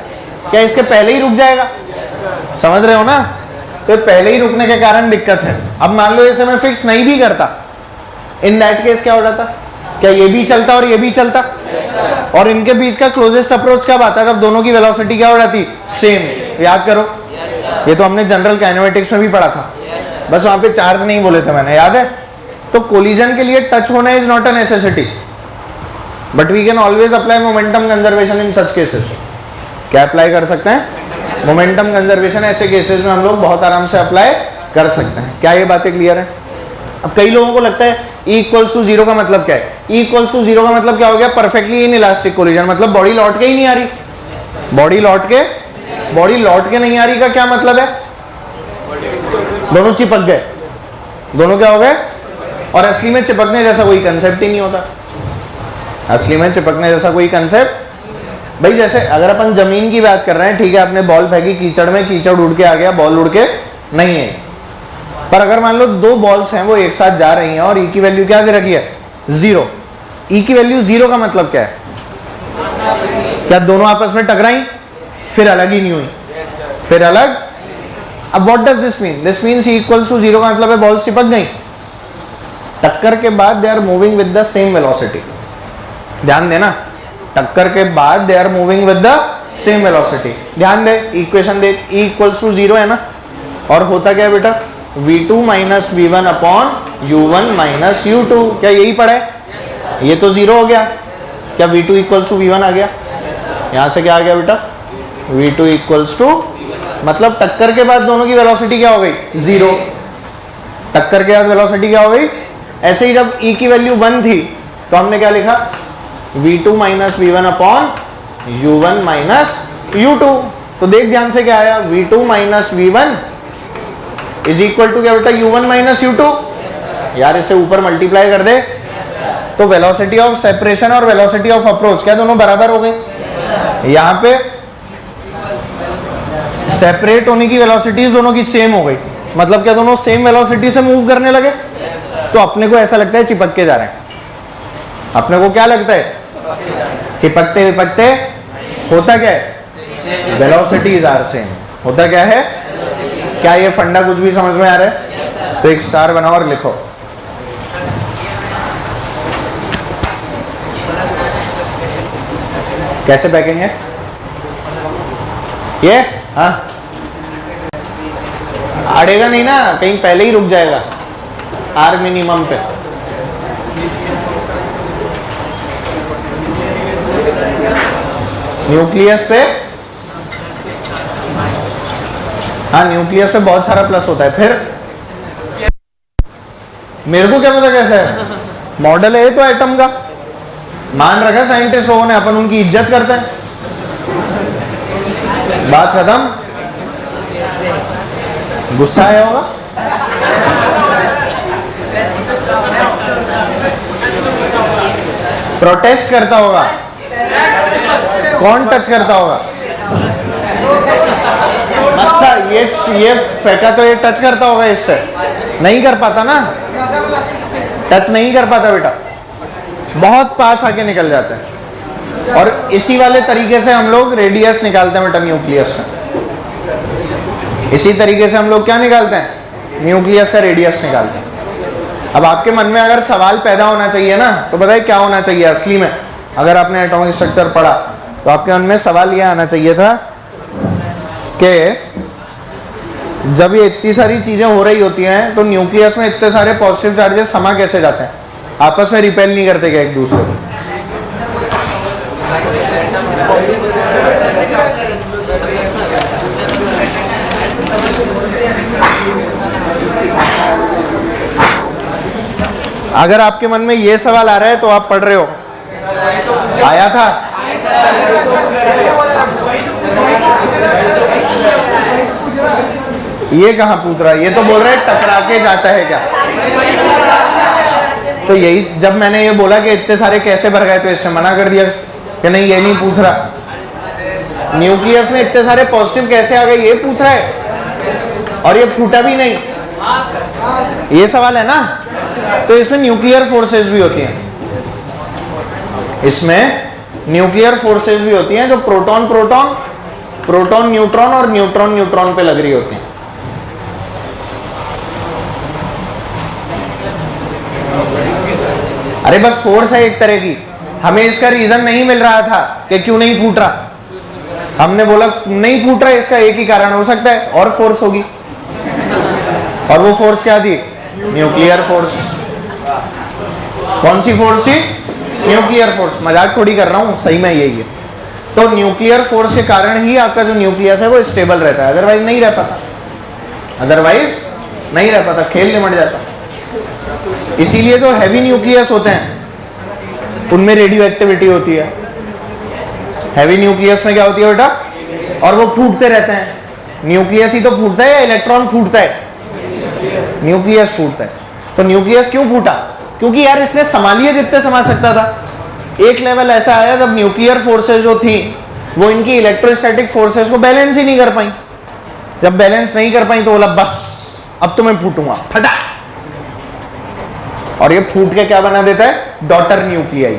क्या इसके पहले ही रुक जाएगा? समझ रहे हो ना? तो पहले ही रुकने के कारण दिक्कत है। अब मान लो इसे मैं फिक्स नहीं भी करता, इन दैट केस क्या हो जाता? क्या ये भी चलता और ये भी चलता? और इनके बीच का क्लोजेस्ट अप्रोच कब आता है? जब दोनों की वेलोसिटी क्या हो जाती? सेम। याद करो, ये तो हमने जनरल काइनेमेटिक्स में भी पढ़ा था, बस वहां पे चार्ज नहीं बोले थे मैंने, याद है? तो कोलिजन के लिए टच होना is not a necessity, but we can always apply momentum conservation in such cases. क्या अप्लाई कर सकते हैं? मोमेंटम कंजर्वेशन ऐसे केसेस में हम लोग बहुत आराम से अप्लाई कर सकते हैं। क्या ये बातें क्लियर है? अब कई लोगों को लगता है E इक्वल्स टू 0 का मतलब क्या है? E इक्वल्स टू 0 का मतलब क्या हो गया? परफेक्टली इन इलास्टिक कोलिजन, मतलब बॉडी लौट के ही नहीं आ रही। बॉडी लौट के नहीं आ रही का क्या मतलब है? दोनों चिपक गए, दोनों क्या हो गए। और असली में चिपकने जैसा कोई कंसेप्ट ही नहीं होता, असली में चिपकने जैसा कोई कंसेप्ट। भाई जैसे अगर अपन जमीन की बात कर रहे हैं, ठीक है, आपने बॉल फेंकी कीचड़ में, कीचड़ उड़ के आ गया, बॉल उड़ के नहीं है। पर अगर मान लो दो बॉल्स हैं वो एक साथ जा रही हैं और ई की वैल्यू क्या दे रखी है, 0। ई की वैल्यू 0 का मतलब क्या है, क्या दोनों आपस में टकराई फिर अलग ही नहीं हुई, फिर अलग। अब what does this mean, this means e equals to 0 का मतलब है बॉल चिपक गई। टक्कर के बाद they are moving with the same velocity, ध्यान देना, टक्कर के बाद they are moving with the same velocity. ध्यान दे, इक्वेशन देख, ई इक्वल्स टू 0 है ना, और होता क्या है बेटा, v2 minus v1 upon u1 minus u2। क्या यही पढ़ा है, ये तो 0 हो गया, क्या v2 इक्वल्स टू v1 आ गया, यहां से क्या आ गया बेटा, v2 इक्वल्स टू, मतलब टक्कर के बाद दोनों की वेलोसिटी क्या हो गई, 0। टक्कर के बाद वेलोसिटी क्या हो गई। ऐसे ही जब e की वैल्यू 1 थी तो हमने क्या लिखा, v2 minus v1 upon u1 minus u2। तो देख ध्यान से क्या आया, v2 minus v1 is equal to क्या बेटा, u1 माइनस u2। यार इसे ऊपर मल्टीप्लाई कर दे तो वेलोसिटी ऑफ सेपरेशन और वेलोसिटी ऑफ अप्रोच क्या दोनों बराबर हो गई। यहां पे सेपरेट होने की वेलोसिटीज दोनों की सेम हो गई, मतलब क्या दोनों सेम वेलोसिटी से मूव करने लगे। तो अपने को ऐसा लगता है चिपक के जा रहे हैं, अपने को क्या लगता है, चिपकते विपकते। होता क्या है, वेलोसिटीज आर सेम। होता क्या है, क्या ये फंडा कुछ भी समझ में आ रहा है, तो एक स्टार बनाओ और लिखो। कैसे फेंकेंगे ये, हाँ अड़ेगा नहीं ना, कहीं पहले ही रुक जाएगा आर मिनिमम पे। न्यूक्लियस पे, हाँ न्यूक्लियस पे बहुत सारा प्लस होता है। फिर मेरे को क्या पता कैसा है, मॉडल है तो एटम का, मान रखा साइंटिस्ट लोगों ने, अपन उनकी इज्जत करते हैं, बात खत्म। गुस्सा आया होगा, प्रोटेस्ट करता होगा, कौन टच करता होगा, अच्छा ये फेंका तो ये टच करता होगा, इससे नहीं कर पाता ना, टच नहीं कर पाता बेटा, बहुत पास आके निकल जाते हैं। और इसी वाले तरीके से हम लोग रेडियस निकालते हैं बेटा न्यूक्लियस का, इसी तरीके से हम लोग क्या निकालते हैं, न्यूक्लियस का रेडियस निकालते हैं। अब आपके मन में अगर सवाल पैदा होना चाहिए ना, तो बताइए क्या होना चाहिए असली में, अगर आपने एटॉमिक स्ट्रक्चर पढ़ा तो आपके मन में सवाल यह आना चाहिए था कि जब ये इतनी सारी चीजें हो रही होती हैं तो न्यूक्लियस में इतने सारे पॉजिटिव चार्जेस समा कैसे जाते हैं, आपस में रिपेल नहीं करते क्या एक दूसरे को। अगर आपके मन में ये सवाल आ रहा है तो आप पढ़ रहे हो, आया था। ये कहाँ पूछ रहा है, ये तो बोल रहा है टकरा के जाता है क्या। तो यही जब मैंने ये बोला कि इतने सारे कैसे भर गए तो इससे मना कर दिया कि नहीं ये नहीं पूछ रहा, न्यूक्लियस में इतने सारे पॉजिटिव कैसे आ गए ये पूछ रहा है, और ये फूटा भी नहीं, ये सवाल है ना। तो इसमें न्यूक्लियर फोर्सेस भी होती हैं, इसमें न्यूक्लियर फोर्सेस भी होती हैं जो प्रोटॉन प्रोटॉन, प्रोटॉन न्यूट्रॉन और न्यूट्रॉन न्यूट्रॉन पे लग रही होती हैं। अरे बस फोर्स है एक तरह की, हमें इसका रीजन नहीं मिल रहा था कि क्यों नहीं फूट रहा, हमने बोला नहीं फूट रहा, इसका एक ही कारण हो सकता है और फोर्स होगी, और वो फोर्स क्या थी, न्यूक्लियर फोर्स। कौन सी फोर्स थी, न्यूक्लियर फोर्स। मजाक थोड़ी कर रहा हूं, सही में यही है। तो न्यूक्लियर फोर्स के कारण ही आपका जो न्यूक्लियस है वो स्टेबल रहता है, अदरवाइज नहीं रह पाता, अदरवाइज नहीं रह पाता, खेल निमट जाता। इसीलिए जो हैवी न्यूक्लियस होते हैं उनमें रेडियो एक्टिविटी होती है, हैवी न्यूक्लियस में क्या होती है बेटा, और वो फूटते रहते हैं। न्यूक्लियस ही तो फूटता है या इलेक्ट्रॉन फूटता है, न्यूक्लियस फूटता है। तो न्यूक्लियस क्यों फूटा? क्योंकि यार इसने संभालिए जितने संभाल सकता था। एक लेवल ऐसा आया जब न्यूक्लियर फोर्सेस जो थी वो इनकी इलेक्ट्रोस्टैटिक फोर्सेस को बैलेंस ही नहीं कर पाई। जब बैलेंस नहीं कर पाई तो बोला बस अब तो मैं फूटूंगा, फटा। और ये फूट के क्या बना देता है? Daughter nuclei.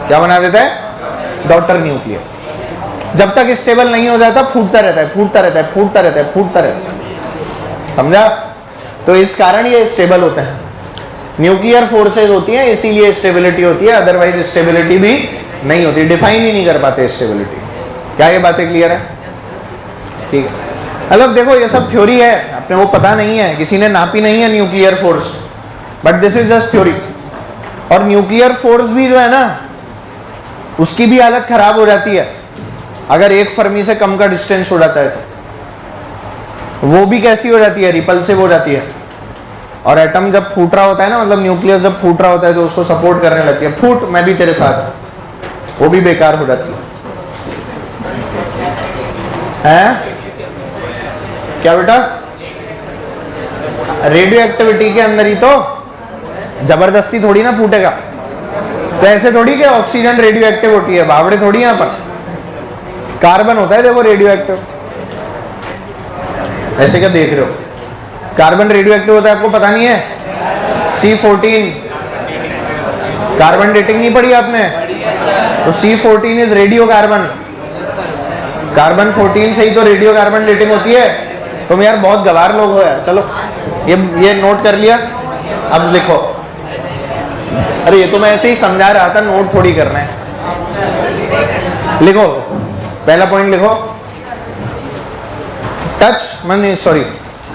क्या बना देता है? Daughter nuclear. जब तक स्टेबल नहीं हो जाता फूटता रहता है, फूटता रहता है, फूटता रहता है, फूटता रहता है। समझा? तो इस कारण ये स्टेबल होते हैं। न्यूक्लियर फोर्सेज होती हैं इसीलिए स्टेबिलिटी होती है, अदरवाइज स्टेबिलिटी भी नहीं होती, डिफाइन ही नहीं कर पाते स्टेबिलिटी। क्या ये बातें क्लियर है? ठीक है। मतलब देखो ये सब थ्योरी है, अपने को पता नहीं है, किसी ने नापी नहीं है nuclear force, but this is just theory. और न्यूक्लियर फोर्स भी जो है ना उसकी भी हालत खराब हो जाती है अगर एक फर्मी से कम का डिस्टेंस हो जाता है तो वो भी कैसी हो जाती है? रिपल्सिव हो जाती है। और एटम जब फूट रहा होता है ना, मतलब न्यूक्लियस जब फूट रहा होता है तो उसको सपोर्ट करने लगती है, फूट मैं भी तेरे साथ, वो भी बेकार हो जाती है। क्या बेटा? रेडियो एक्टिविटी के अंदर ही तो जबरदस्ती थोड़ी ना फूटेगा। तो ऐसे थोड़ी कि ऑक्सीजन रेडियो एक्टिव होती है, बावड़े थोड़ी यहाँ पर। कार्बन होता है देखो रेडियो एक्टिव। ऐसे क्या देख रहे हो? कार्बन रेडियो एक्टिव होता है, आपको पता नहीं है? C14 कार्बन डेटिंग नहीं पढ़ी आपने? तो C14 is radio carbon. Carbon 14 से ही तो रेडियो कार्बन डेटिंग होती है। तुम यार बहुत गवार लोग हो यार। चलो ये नोट कर लिया, अब लिखो। अरे ये तो मैं ऐसे ही समझा रहा था, नोट थोड़ी करना है। लिखो, पहला पॉइंट लिखो।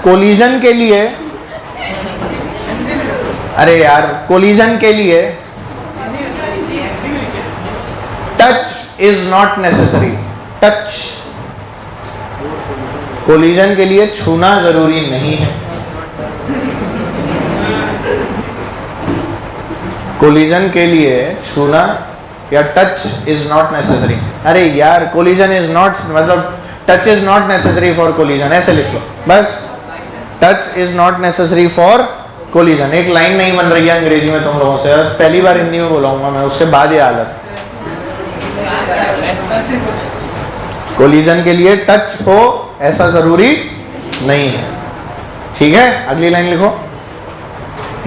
कोलिजन के लिए, अरे यार कोलिजन के लिए touch is not necessary. Touch, collision के लिए छूना जरूरी नहीं है। कोलिजन के लिए छूना या टच इज नॉट नेसेसरी। अरे यार कोलिजन इज नॉट, मतलब touch is not necessary for collision, ऐसे लिख लो बस। Touch is not necessary for collision. एक लाइन नहीं बन रही है अंग्रेजी में तुम लोगों से, पहली बार हिंदी में बोलाऊंगा मैं, उसके बाद ये हालत। कोलिजन के लिए टच हो ऐसा जरूरी नहीं है। ठीक है, अगली लाइन लिखो।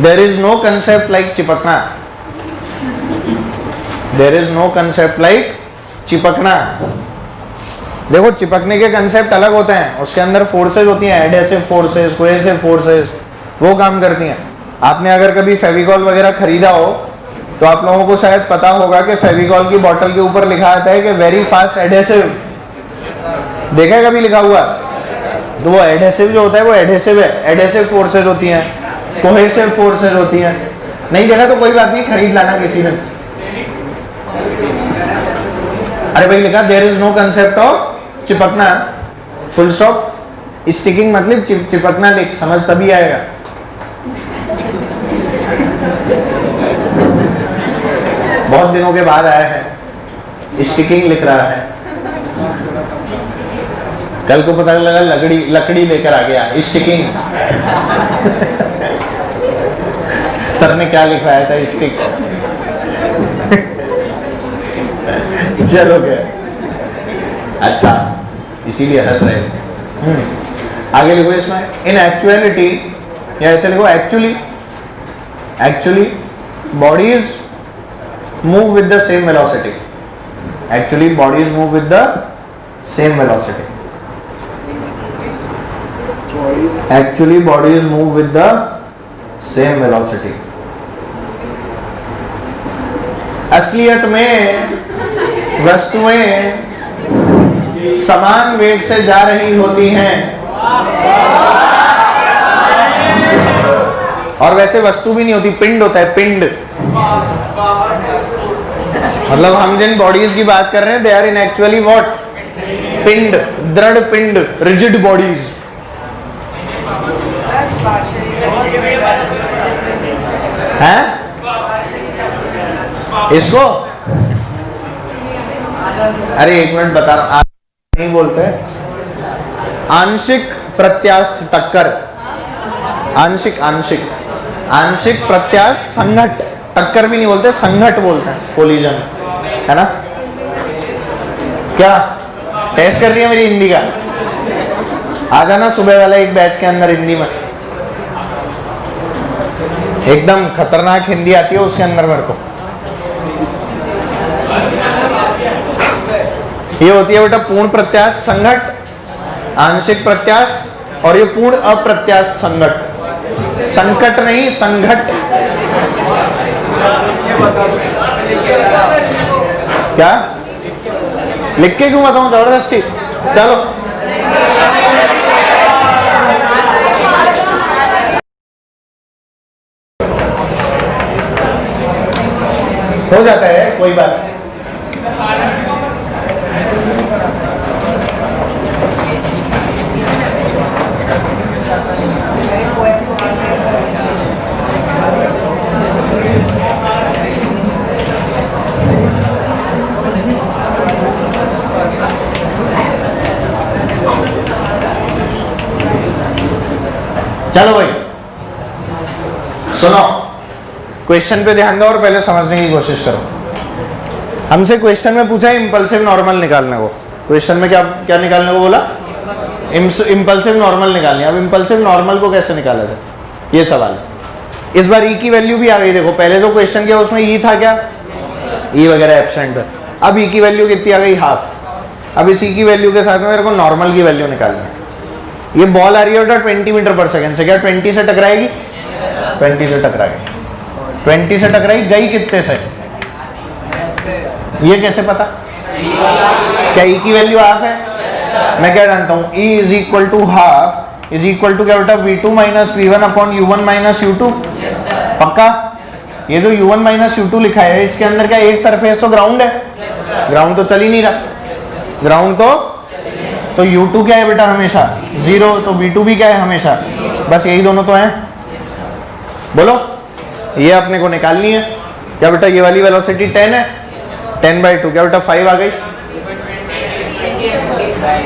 There is no concept like चिपकना। There is no concept like चिपकना। देखो चिपकने के कंसेप्ट अलग होते हैं, उसके अंदर फोर्सेज होती हैं, एडहेसिव फोर्सेज, कोहेसिव फोर्सेज, वो काम करती हैं। आपने अगर कभी फेविकॉल वगैरह खरीदा हो तो आप लोगों को शायद पता होगा कि फेविकॉल की बोतल के ऊपर लिखा आता है कि वेरी फास्ट एडहेसिव। देखा है कभी लिखा हुआ? तो वो एडहेसिव जो होता है वो एडहेसिव है, एडहेसिव फोर्सेज होती हैं, कोहेसिव फोर्सेज होती हैं। नहीं देखा तो कोई बात नहीं, खरीद लाना किसी ने। अरे भाई लिखा there is no concept of चिपकना, फुल स्टॉप। स्टिकिंग मतलब चिपकना लिख, समझ तभी आएगा। बहुत दिनों के बाद आया है, स्टिकिंग लिख रहा है। कल को पता लगा लकड़ी लेकर आ गया, स्टिकिंग। सर ने क्या लिखवाया था? स्टिक। चलो गया, अच्छा इसीलिए हंस रहे। आगे लिखो इसमें, इन एक्चुअलिटी, या ऐसे लिखो actually. Actually bodies move with the same velocity. Actually bodies move with the same velocity. Actually bodies move with the same velocity. असलियत में वस्तुएं समान वेग से जा रही होती हैं। और वैसे वस्तु भी नहीं होती, पिंड होता है, पिंड। मतलब हम जिन बॉडीज की बात कर रहे हैं they are in actually what? पिंड, दृढ़ पिंड, रिजिड बॉडीज। हैं? इसको अरे एक मिनट बता रहा, नहीं बोलते। आंशिक प्रत्यास्थ टक्कर, आंशिक आंशिक आंशिक प्रत्यास्थ संघट, टक्कर भी नहीं बोलते, संघट बोलते हैं, कोलिजन, है ना। क्या टेस्ट कर रही है मेरी हिंदी का? आ जाना सुबह वाला एक बैच के अंदर हिंदी में, एकदम खतरनाक हिंदी आती है उसके अंदर मेरे को। ये होती है बेटा पूर्ण प्रत्यास्थ संघट, आंशिक प्रत्यास्थ, और ये पूर्ण अप्रत्यास्थ संघट। संकट नहीं, संघट। क्या लिख के क्यों बताऊं जबरदस्ती? चलो हो जाता है, कोई बात नहीं। चलो भाई सुनो, क्वेश्चन पे ध्यान दो और पहले समझने की कोशिश करो। हमसे क्वेश्चन में पूछा है इंपल्सिव नॉर्मल निकालने को। क्वेश्चन में क्या क्या निकालने को बोला? इंपल्सिव नॉर्मल निकालनी। अब इंपल्सिव नॉर्मल को कैसे निकाला जाए, ये सवाल है। इस बार ई की वैल्यू भी आ गई। देखो पहले जो क्वेश्चन किया उसमें ई था, क्या ई वगैरह एब्सेंट है। अब ई की वैल्यू कितनी आ गई? हाफ। अब इस ई की वैल्यू के साथ में मेरे को नॉर्मल की वैल्यू निकालनी है। ये बॉल आ रही है 20 मीटर पर सेकंड से, क्या 20 से टकराएगी? 20 से टकराएगी। 20 से टकराई, गई कितने से? ये कैसे पता? क्या ई की वैल्यू हाफ है? मैं क्या जानता हूं, e is equal to half is equal to क्या बेटा? V2 minus V1 upon U1 minus U2। पक्का? ये जो U1 माइनस U2 लिखा है इसके अंदर क्या एक सरफेस तो ग्राउंड है? ग्राउंड तो चल ही नहीं रहा। ग्राउंड तो U2 क्या है बेटा? हमेशा 0। तो V2 भी क्या है? हमेशा। बस यही दोनों तो हैं। बोलो, ये अपने को निकालनी है। क्या बेटा ये वाली वेलोसिटी 10 है, 10/2 क्या बेटा 5 आ गई?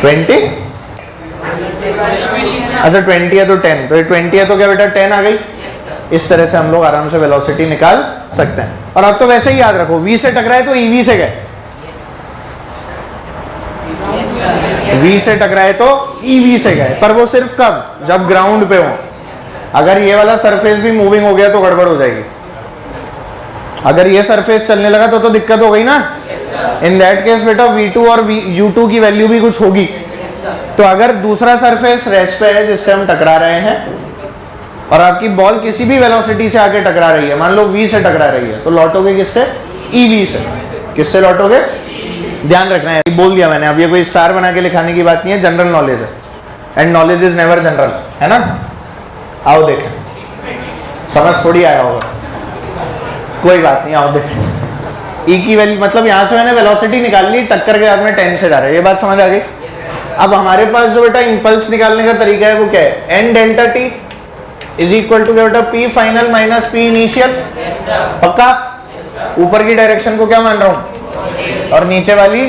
20। अच्छा 20 है तो 10, तो ये 20 है तो क्या बेटा 10 आ गई। इस तरह से हम लोग आराम से वेलोसिटी निकाल सकते हैं। और अब तो वैसे ही याद रखो, V से टकराए तो EV से गए, V से टकराए तो EV से गए। पर वो सिर्फ कब? जब ग्राउंड पे हो। अगर ये वाला सरफेस भी मूविंग हो गया तो गड़बड़ हो जाएगी। अगर ये सरफेस चलने लगा तो दिक्कत हो गई ना। इन दैट केस बेटा V2 और U2 की वैल्यू भी कुछ होगी। तो अगर दूसरा सरफेस रेस्ट पे है जिससे हम टकरा रहे हैं और आपकी बॉल किसी भी वेलोसिटी से आके टकरा रही है, मान लो V से टकरा रही है, तो लौटोगे किससे? EV से। किससे लौटोगे? ध्यान रखना है, बोल दिया मैंने। अब ये कोई स्टार बना के लिखाने की बात नहीं है, जनरल नॉलेज है। And knowledge is never general, है ना। आओ देखें, समझ थोड़ी आया होगा, कोई बात नहीं, आओ देखें। ई की वैल्यू मतलब यहाँ से मैंने वेलोसिटी निकालनी, टक्कर के बाद में 10 से जा रहा है, ये बात समझ आ गई। अब हमारे पास जो बेटा इंपल्स निकालने का तरीका है वो क्या है? N delta t is equal to क्या बेटा? P final minus p initial. पक्का? ऊपर की डायरेक्शन को क्या मान रहा हूँ और नीचे वाली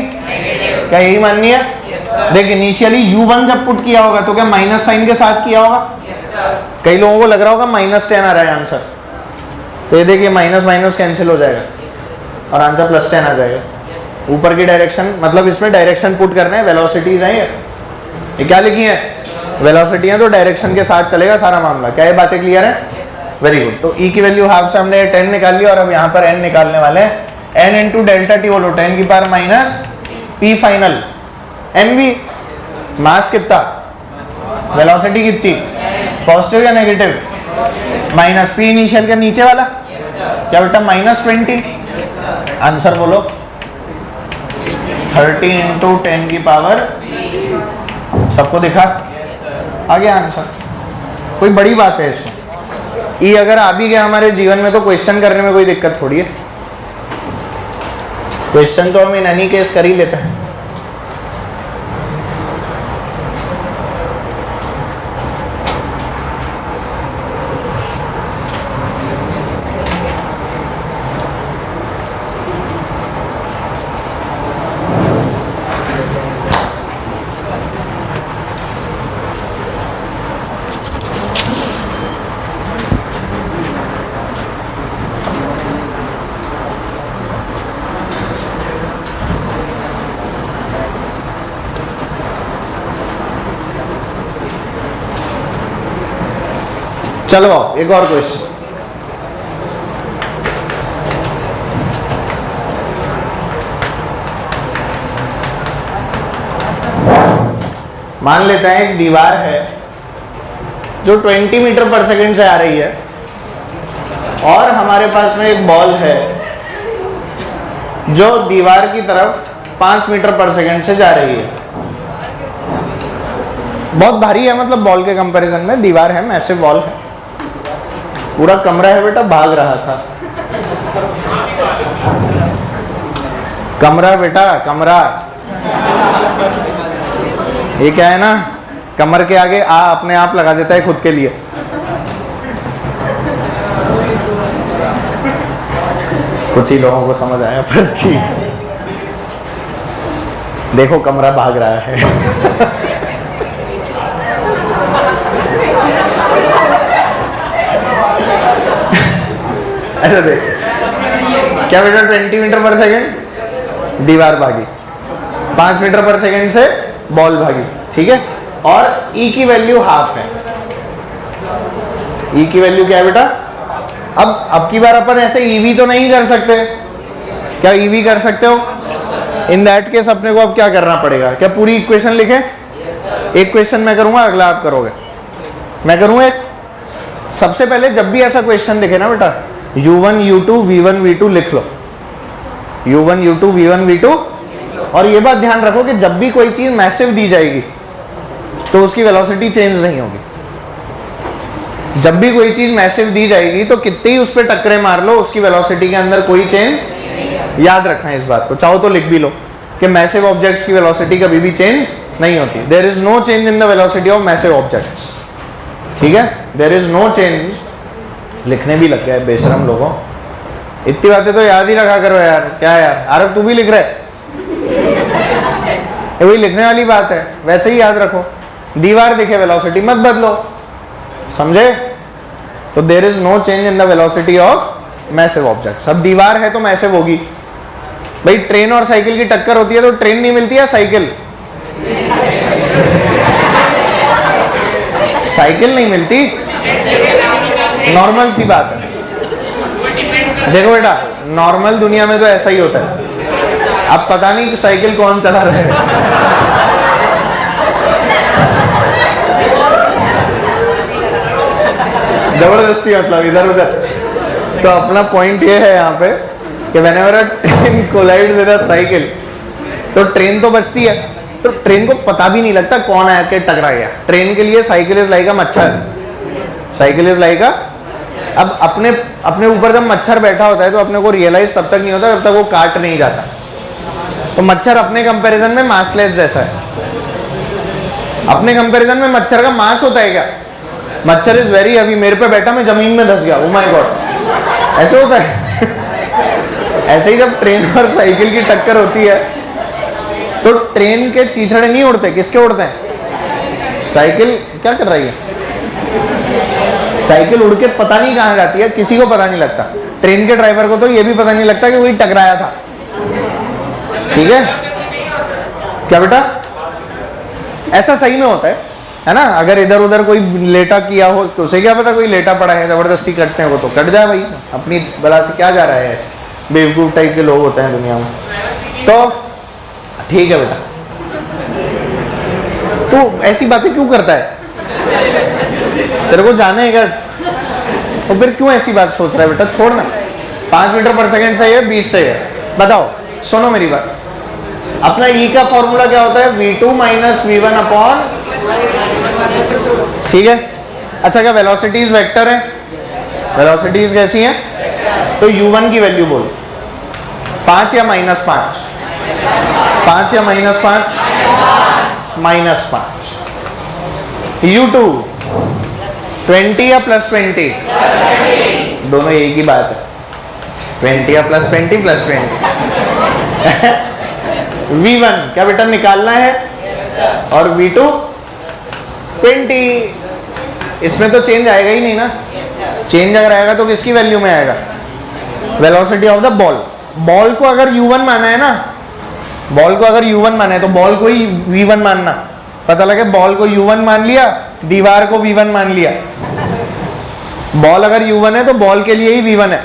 क्या यही माननी है? देख इनिशियली U1 जब पुट किया होगा तो क्या माइनस साइन के साथ किया होगा? कई लोगों को लग रहा होगा -10 आ रहा है आंसर, तो ये देखिए माइनस माइनस कैंसिल हो जाएगा और आंसर +10 आ जाएगा। ऊपर की डायरेक्शन मतलब इसमें डायरेक्शन पुट करना है, वेलोसिटीज हैं ये क्या लिखी है? वेलोसिटी है, तो डायरेक्शन के साथ चलेगा सारा मामला। क्या ये बातें क्लियर है? Very good. तो ई की वैल्यू हाफ से हमने 10 निकाल लिया और अब यहाँ पर n निकालने वाले हैं। n इंटू डेल्टा टी बोलो 10 की पावर माइनस पी फाइनल। एनवी मास कितना, वेलोसिटी कितनी, पॉजिटिव या नेगेटिव? माइनस पी इनिशियल का नीचे वाला क्या बेटा? -20। आंसर बोलो 30 इंटू 10 की पावर, सबको दिखा? आ गया आंसर। कोई बड़ी बात है इसमें। ई अगर आ भी गया हमारे जीवन में तो क्वेश्चन करने में कोई दिक्कत थोड़ी है। क्वेश्चन तो हम इन एनी केस कर ही लेते हैं। चलो आओ एक और क्वेश्चन। मान लेते हैं एक दीवार है जो 20 मीटर पर सेकंड से आ रही है और हमारे पास में एक बॉल है जो दीवार की तरफ 5 मीटर पर सेकंड से जा रही है। बहुत भारी है, मतलब बॉल के कंपैरिजन में दीवार है, मैसिव बॉल है, पूरा कमरा है बेटा भाग रहा था। कमरा बेटा कमरा, ये क्या है ना, कमर के आगे आ अपने आप लगा देता है खुद के लिए। कुछ ही लोगों को समझ आया पर ठीक। देखो कमरा भाग रहा है। ऐसा देख, क्या बेटा 20 मीटर पर सेकंड दीवार भागी, 5 मीटर पर सेकंड से बॉल भागी, ठीक है, और E की वैल्यू हाफ है। E की वैल्यू क्या है बेटा? अब की बार अपन ऐसे EV तो नहीं कर सकते, क्या EV कर सकते हो? इन दैट केस अपने को अब क्या करना पड़ेगा? क्या पूरी इक्वेशन लिखे? एक क्वेश्चन मैं करूंगा, अगला आप करोगे। मैं करूंगा एक। सबसे पहले जब भी ऐसा क्वेश्चन दिखे ना बेटा, U1 U2 V1 V2 लिख लो, U1 U2 V1 V2। और ये बात ध्यान रखो कि जब भी कोई चीज मैसिव दी जाएगी तो उसकी वेलोसिटी चेंज नहीं होगी। जब भी कोई चीज मैसिव दी जाएगी तो कितनी ही उस पर टक्करे मार लो, उसकी वेलोसिटी के अंदर कोई चेंज, याद रखना इस बात को, चाहो तो लिख भी लो कि मैसिव ऑब्जेक्ट्स की वेलोसिटी कभी भी चेंज नहीं होती। There is no change in the velocity of massive objects, ठीक है, देयर इज नो चेंज। लिखने भी लग गए बेशरम लोगों, इतनी बातें तो याद ही रखा करो यार। क्या यार आरव तू भी लिख रहे? ये वही लिखने वाली बात है, वैसे ही याद रखो। दीवार दिखे वेलोसिटी मत बदलो, समझे? तो there is no change in the velocity of massive objects. अब दीवार है तो मैसिव होगी। भाई ट्रेन और साइकिल की टक्कर होती है तो ट्रेन नहीं मिलती है, साइकिल साइकिल नहीं मिलती, नॉर्मल सी बात है। देखो बेटा नॉर्मल दुनिया में तो ऐसा ही होता है। अब पता नहीं कि साइकिल कौन चला रहा है। जबरदस्ती मतलब इधर उधर। तो अपना पॉइंट ये है यहाँ पे कि whenever a train collide with a cycle, तो ट्रेन तो बचती है, तो ट्रेन को पता भी नहीं लगता कौन आया के टकरा गया। ट्रेन के लिए साइकिल इज लाइक अ मच्छर, साइकिल इज लाइक अ, अब अपने ऊपर जब मच्छर बैठा होता है तो अपने को रियलाइज तब तक नहीं होता जब तक वो काट नहीं जाता। तो मच्छर अपने कंपैरिजन में मासलेस जैसा है। अपने कंपैरिजन में मच्छर का मास होता है क्या? मच्छर इज वेरी हेवी, मेरे पे बैठा मैं जमीन में धस गया, ओ माय गॉड, ऐसे होता है। ऐसे ही जब ट्रेन और साइकिल की टक्कर होती है तो ट्रेन के चीथड़े नहीं उड़ते, किसके उड़ते हैं? साइकिल क्या कर रही है? साइकिल उड़ के पता नहीं कहां जाती है, किसी को पता नहीं लगता। ट्रेन के ड्राइवर को तो ये भी पता नहीं लगता कि वही टकराया था, ठीक है क्या बेटा? ऐसा सही में होता है ना? अगर इधर उधर कोई लेटा किया हो तो उसे क्या पता, कोई लेटा पड़ा है, जबरदस्ती कटते हैं वो तो कट जाए भाई, अपनी बला से क्या जा रहा है। ऐसे बेवकूफ टाइप के लोग होते हैं दुनिया में। तो ठीक है बेटा, तू ऐसी बातें क्यों करता है? तेरे को जाने है क्या? तो फिर क्यों ऐसी बात सोच रहा है बेटा? छोड़ ना। 5 मीटर पर सेकंड सही है, 20 सही है? बताओ, सुनो मेरी बात। अपना E का फॉर्मूला क्या होता है? V2 माइनस V1 अपॉन, ठीक है। अच्छा क्या वेलोसिटीज वेक्टर है? वेलोसिटीज कैसी हैं? तो U1 की वैल्यू बोलो, 5 या माइनस 5? 5 या माइनस 5? माइनस 5। U2 20 या प्लस 20? दोनों एक ही बात है, 20 या प्लस 20 प्लस 20। V1 क्या बेटा निकालना है, और V2 20। इसमें तो चेंज आएगा ही नहीं ना। चेंज अगर आएगा तो किसकी वैल्यू में आएगा? Velocity of the ball. Ball को अगर U1 माना है ना, बॉल को अगर U1 माना है तो बॉल को ही V1 मानना। पता लगे बॉल को U1 मान लिया, दीवार को V1 मान लिया, बॉल अगर U1 है तो बॉल के लिए ही V1 है,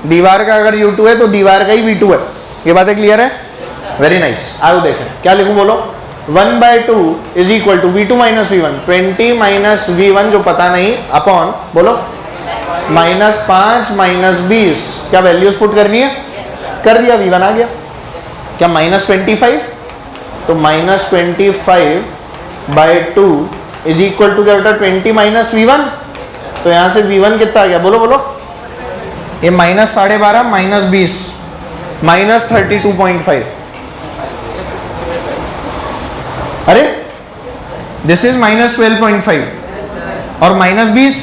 दीवार का अगर U2 है तो दीवार का ही V2 है। ये बातें क्लियर है? Very nice. आओ देखें क्या लिखूं, बोलो। 1/2 is equal to V2 minus V1, 20 minus V1 जो पता नहीं, अपॉन बोलो -5 माइनस 20। क्या वैल्यूज पुट करनी है? कर दिया, V1 आ गया। क्या -25? तो -25/2 इज इक्वल टू क्या बेटा, 20 माइनस V1। तो यहां से V1 कितना आ गया, बोलो बोलो। ये -12.5 माइनस 20 -32.5। अरे दिस इज -12.5 और -20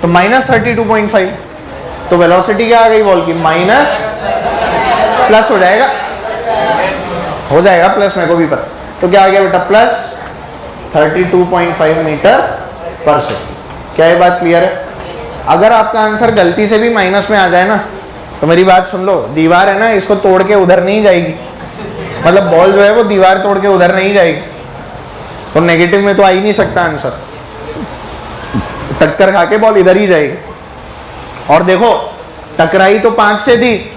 तो -32.5। तो वेलोसिटी क्या आ गई बॉल की, माइनस प्लस हो जाएगा प्लस, मेरे को भी पता। तो क्या आ गया बेटा, प्लस 32.5 मीटर पर सेकेंड। क्या ये बात क्लियर है? अगर आपका आंसर गलती से भी माइनस में आ जाए ना, तो मेरी बात सुन लो, दीवार है ना, इसको तोड़ के उधर नहीं जाएगी, मतलब बॉल जो है वो दीवार तोड़ के उधर नहीं जाएगी, तो नेगेटिव में तो आ ही नहीं सकता आंसर, टक्कर खा के बॉल इधर ही जाएगी। और देखो टकराई तो 5 से थी,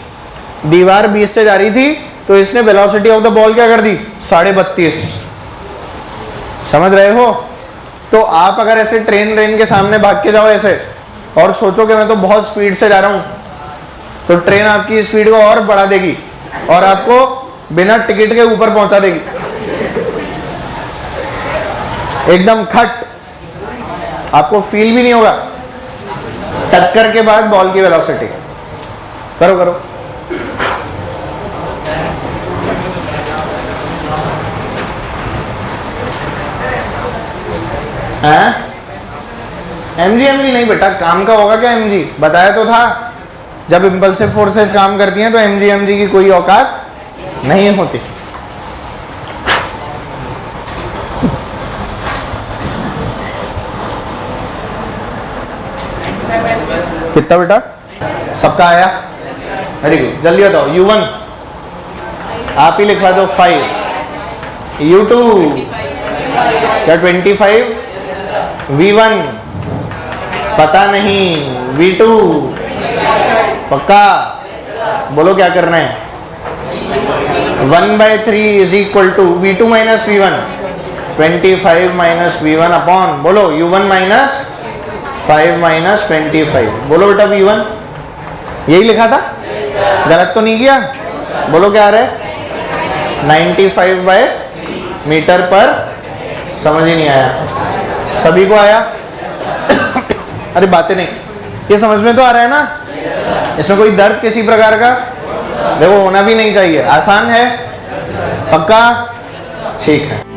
दीवार 20 से जा रही थी, तो इसने वेलोसिटी ऑफ द बॉल क्या कर दी, 32.5। समझ रहे हो? तो आप अगर ऐसे ट्रेन के सामने भाग के जाओ ऐसे और सोचो कि मैं तो बहुत स्पीड से जा रहा हूं, तो ट्रेन आपकी स्पीड को और बढ़ा देगी और आपको बिना टिकट के ऊपर पहुंचा देगी, एकदम खट, आपको फील भी नहीं होगा टक्कर के बाद बॉल की वेलोसिटी। करो करो। एमजी नहीं बेटा, काम का होगा क्या एमजी? बताया तो था, जब इंपल्सिव फोर्सेस काम करती हैं तो एमजी की कोई औकात नहीं होती। कितना बेटा? सबका आया? Very good. जल्दी बताओ। U1 आप ही लिखवा दो 5, U2 क्या 25, V1 पता नहीं, V2 पक्का, बोलो क्या करना है। 1/3 is equal to V2 minus V1, 25 minus V1 upon बोलो U1 माइनस 5 माइनस 25। बोलो बेटा V1, यही लिखा था, गलत तो नहीं किया? बोलो क्या आ रहा है, 95/मीटर पर। समझ ही नहीं आया? सभी को आया? अरे बातें नहीं, ये समझ में तो आ रहा है ना? इसमें कोई दर्द किसी प्रकार का देखो होना भी नहीं चाहिए, आसान है, पक्का, ठीक है।